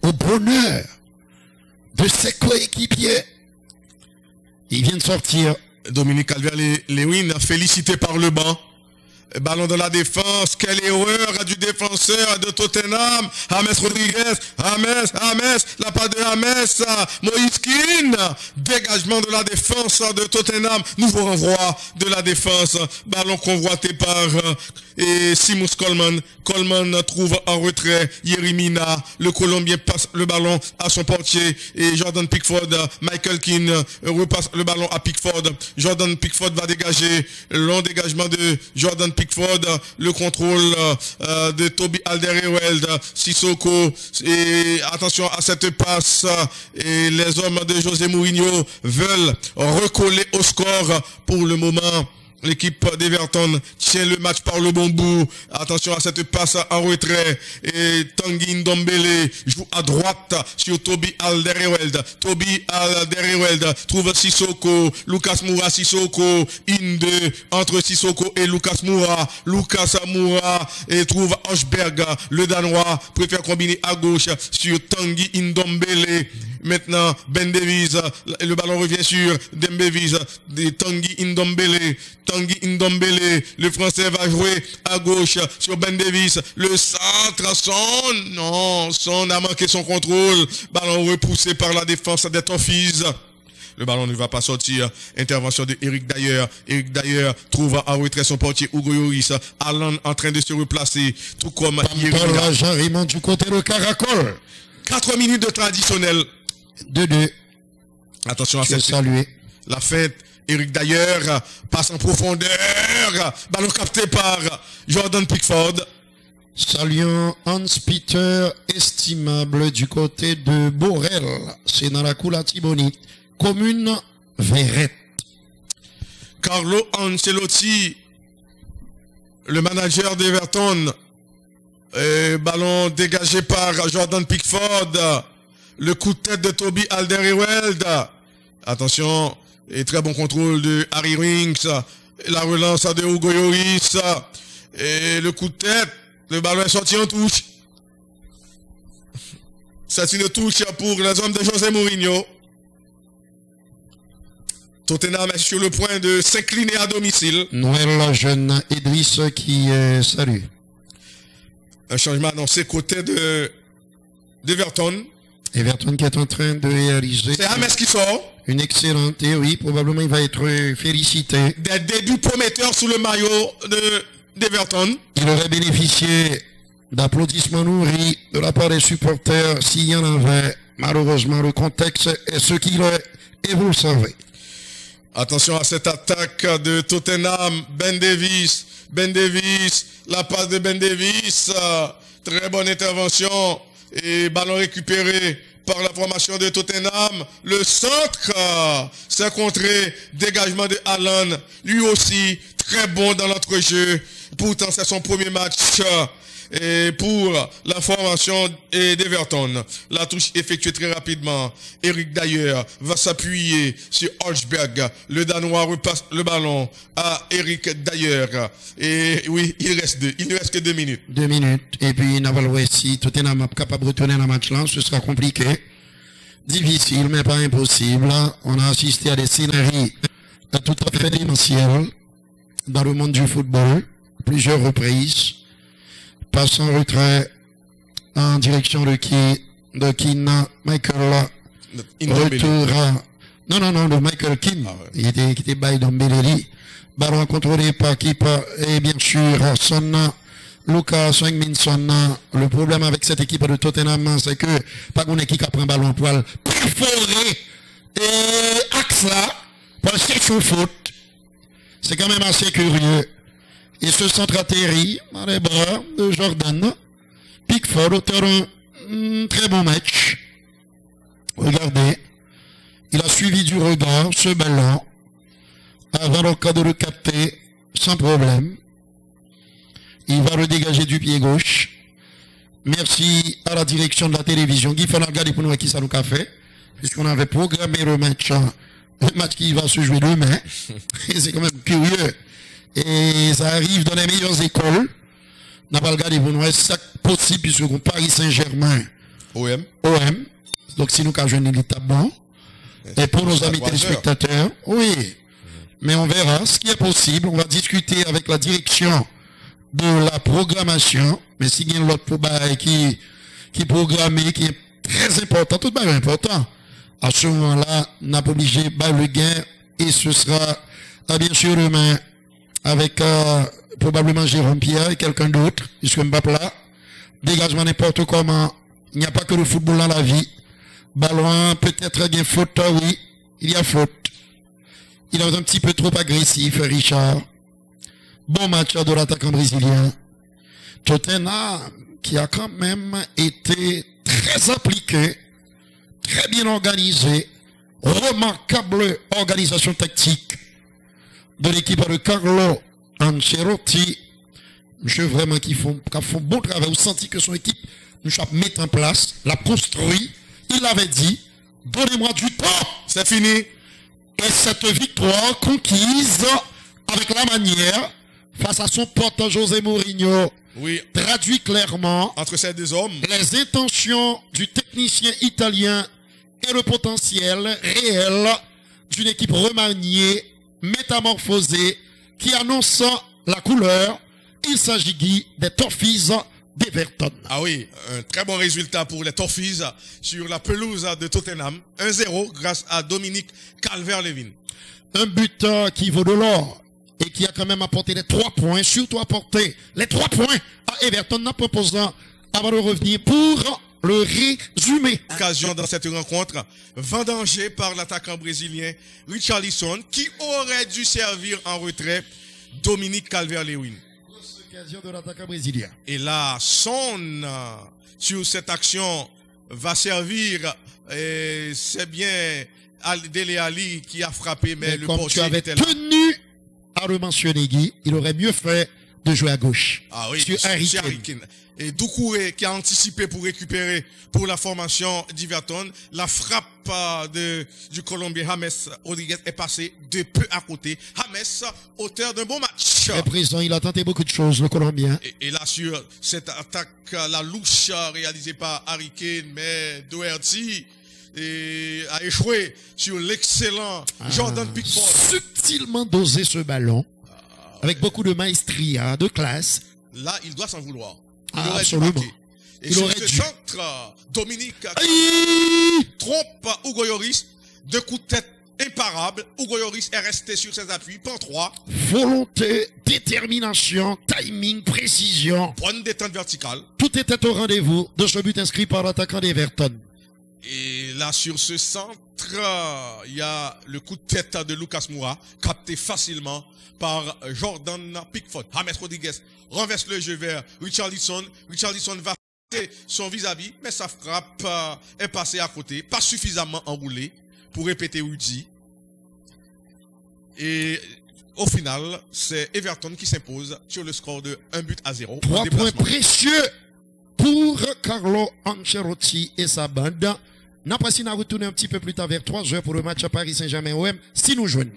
S3: Au bonheur de ses coéquipiers. Il vient de sortir.
S2: Dominique Calvert-Lewin félicité par le banc. Ballon de la défense. Quelle erreur du défenseur de Tottenham. James Rodriguez. James. La part de James. Moïse Kean. Dégagement de la défense de Tottenham. Nouveau renvoi de la défense. Ballon convoité par Seamus Coleman. Coleman trouve en retrait Yeremina. Le Colombien passe le ballon à son portier. Et Jordan Pickford. Michael Keane repasse le ballon à Pickford. Jordan Pickford va dégager. Long dégagement de Jordan Pickford. Pickford, le contrôle de Toby Alderweireld, Sissoko, et attention à cette passe, et les hommes de José Mourinho veulent recoller au score. Pour le moment, l'équipe d'Everton tient le match par le bon bout. Attention à cette passe en retrait. Et Tanguy Ndombele joue à droite sur Toby Alderweireld. Toby Alderweireld trouve Sissoko. Lucas Moura, Sissoko. Inde entre Sissoko et Lucas Moura. Lucas Moura et trouve Hochberg. Le Danois préfère combiner à gauche sur Tanguy Ndombele. Maintenant, Ben Davies, le ballon revient sur Dembevies, de Tanguy Ndombele. Tanguy Ndombele, le Français va jouer à gauche sur Ben Davies. Le centre, Son a manqué son contrôle. Ballon repoussé par la défense des Toffees. Le ballon ne va pas sortir. Intervention de Eric Dyer. Eric Dyer trouve en retrait son portier Hugo Lloris. Alan en train de se replacer. Tout comme
S3: Pampol Jarrimont du côté de Caracol.
S2: 4 minutes de temps additionnel.
S3: 2-2.
S2: Attention à cette
S3: saluer.
S2: La fête. Eric Dyer passe en profondeur. Ballon capté par Jordan Pickford.
S3: Saluons Hans-Peter estimable du côté de Borel. C'est dans la Coula Tibonite. Commune Verrette.
S2: Carlo Ancelotti, le manager d'Everton. Ballon dégagé par Jordan Pickford. Le coup de tête de Toby Alderweireld. Attention, et très bon contrôle de Harry Winks. La relance de Hugo Lloris. Et le coup de tête, le ballon est sorti en touche. C'est une touche pour les hommes de José Mourinho. Tottenham est sur le point de s'incliner à domicile.
S3: Noël jeune Idriss qui salue.
S2: Un changement annoncé côté d'Everton.
S3: Everton qui est en train de réaliser.
S2: C'est James qui sort.
S3: Une excellente théorie. Probablement il va être félicité.
S2: Des débuts prometteurs sous le maillot d'Everton.
S3: Il aurait bénéficié d'applaudissements nourris de la part des supporters s'il y en avait. Malheureusement, le contexte est ce qu'il est et vous le savez.
S2: Attention à cette attaque de Tottenham. Ben Davies, la passe de Ben Davies. Très bonne intervention. Et ballon récupéré par la formation de Tottenham. Le centre, c'est contré. Dégagement de Alan. Lui aussi, très bon dans l'entrejeu. Pourtant, c'est son premier match. Et pour la formation d'Everton, la touche effectuée très rapidement. Eric Dyer va s'appuyer sur Hochberg. Le Danois repasse le ballon à Eric Dyer. Et oui, il ne reste que 2 minutes.
S3: 2 minutes. Et puis, Naval si Tottenham est capable de retourner dans le match là, ce sera compliqué. Difficile, mais pas impossible. On a assisté à des scénarios tout à fait démentiels dans le monde du football. Plusieurs reprises. Passe en retrait en direction de Keane, Michael, retour de Michael Keane, qui était by Dombeleli, ballon contrôlé par Keep, et bien sûr, Lucas Wingminson. Le problème avec cette équipe de Tottenham, c'est que, pas qu'on équipe qui prend ballon poil, perforé, et axe là, pour chercher au foot. C'est quand même assez curieux. Et ce centre atterri dans les bras de Jordan Pickford, auteur d'un très bon match. Regardez, il a suivi du regard ce ballon avant le cas de le capter sans problème. Il va le dégager du pied gauche. Merci à la direction de la télévision. Il faut regarder pour nous qui ça nous a fait, puisqu'on avait programmé le match qui va se jouer demain. Et c'est quand même curieux. Et ça arrive dans les meilleures écoles. On n'a pas regardé pour nous, c'est possible, puisque Paris Saint-Germain, OM. Donc, si nous avons joué une étape bon. Et pour nos amis téléspectateurs, oui. Mais on verra ce qui est possible. On va discuter avec la direction de la programmation. Mais s'il y a l'autre qui est programmé, qui est très important, tout est important. À ce moment-là, on n'a pas obligé le gain. Et ce sera, bien sûr, demain, avec probablement Jérôme Pierre et quelqu'un d'autre, puisque Mbappé là, dégagement n'importe comment, il n'y a pas que le football dans la vie. Ballon, peut-être bien faute, oui, il y a faute. Il est un petit peu trop agressif, Richard. Bon match de l'attaquant brésilien. Tottenham qui a quand même été très appliqué, très bien organisé, remarquable organisation tactique de l'équipe de Carlo Ancelotti. Monsieur vraiment qui font bon travail. Vous sentez que son équipe nous met en place, l'a construit. Il avait dit, donnez-moi du temps.
S2: C'est fini.
S3: Et cette victoire conquise avec la manière face à son pote José Mourinho.
S2: Oui.
S3: Traduit clairement
S2: Entre ces deux hommes.
S3: les intentions du technicien italien et le potentiel réel d'une équipe remaniée, métamorphosée, qui annonce la couleur. Il s'agit des Toffees d'Everton.
S2: Ah oui, un très bon résultat pour les Toffees sur la pelouse de Tottenham. 1-0 grâce à Dominique Calvert-Lewin.
S3: Un but qui vaut de l'or et qui a quand même apporté les 3 points, surtout apporté les 3 points à Everton en proposant avant de revenir pour le résumé.
S2: Occasion dans cette rencontre, vendangée par l'attaquant brésilien Richarlison qui aurait dû servir en retrait Dominique Calvert-Lewin.
S3: Occasion de l'attaquant brésilien.
S2: Et là, Son sur cette action va servir, c'est bien Dele Alli qui a frappé, mais le
S3: comme tu
S2: portier
S3: avais
S2: était là.
S3: tenu à le mentionner, Guy, il aurait mieux fait de jouer à gauche.
S2: Ah oui,
S3: sur Harry
S2: sur
S3: Kane.
S2: Harry Kane. Et Doucouré qui a anticipé pour récupérer pour la formation d'Everton. La frappe du Colombien James Rodriguez est passée de peu à côté. James, auteur d'un bon match.
S3: À présent, il a tenté beaucoup de choses, le Colombien.
S2: Et là, sur cette attaque, la louche réalisée par Harry Kane, mais Doherty a échoué sur l'excellent Jordan Pickford.
S3: Subtilement dosé ce ballon, avec beaucoup de maestria, de classe.
S2: Là, il doit s'en vouloir. Il
S3: Ah,
S2: aurait dû
S3: absolument.
S2: marquer. Et
S3: Il
S2: sur
S3: aurait
S2: ce
S3: dû.
S2: centre, Dominique
S3: Aïe!
S2: trompe Hugo Lloris. De coups de tête imparables. Hugo Lloris est resté sur ses appuis. Pan 3.
S3: Volonté, détermination, timing, précision.
S2: Bonne détente verticale.
S3: Tout était au rendez-vous de ce but inscrit par l'attaquant d'Everton.
S2: Et là, sur ce centre, il y a le coup de tête de Lucas Moura, capté facilement par Jordan Pickford. James Rodriguez renverse le jeu vers Richarlison. Richarlison va passer son vis-à-vis, mais sa frappe est passée à côté, pas suffisamment enroulée pour répéter Rudy. Et au final, c'est Everton qui s'impose sur le score de 1-0.
S3: 3 points précieux pour Carlo Ancelotti et sa bande. N'a pas si nous retourner un petit peu plus tard vers 3 heures pour le match à Paris Saint-Germain-OM si nous joignons.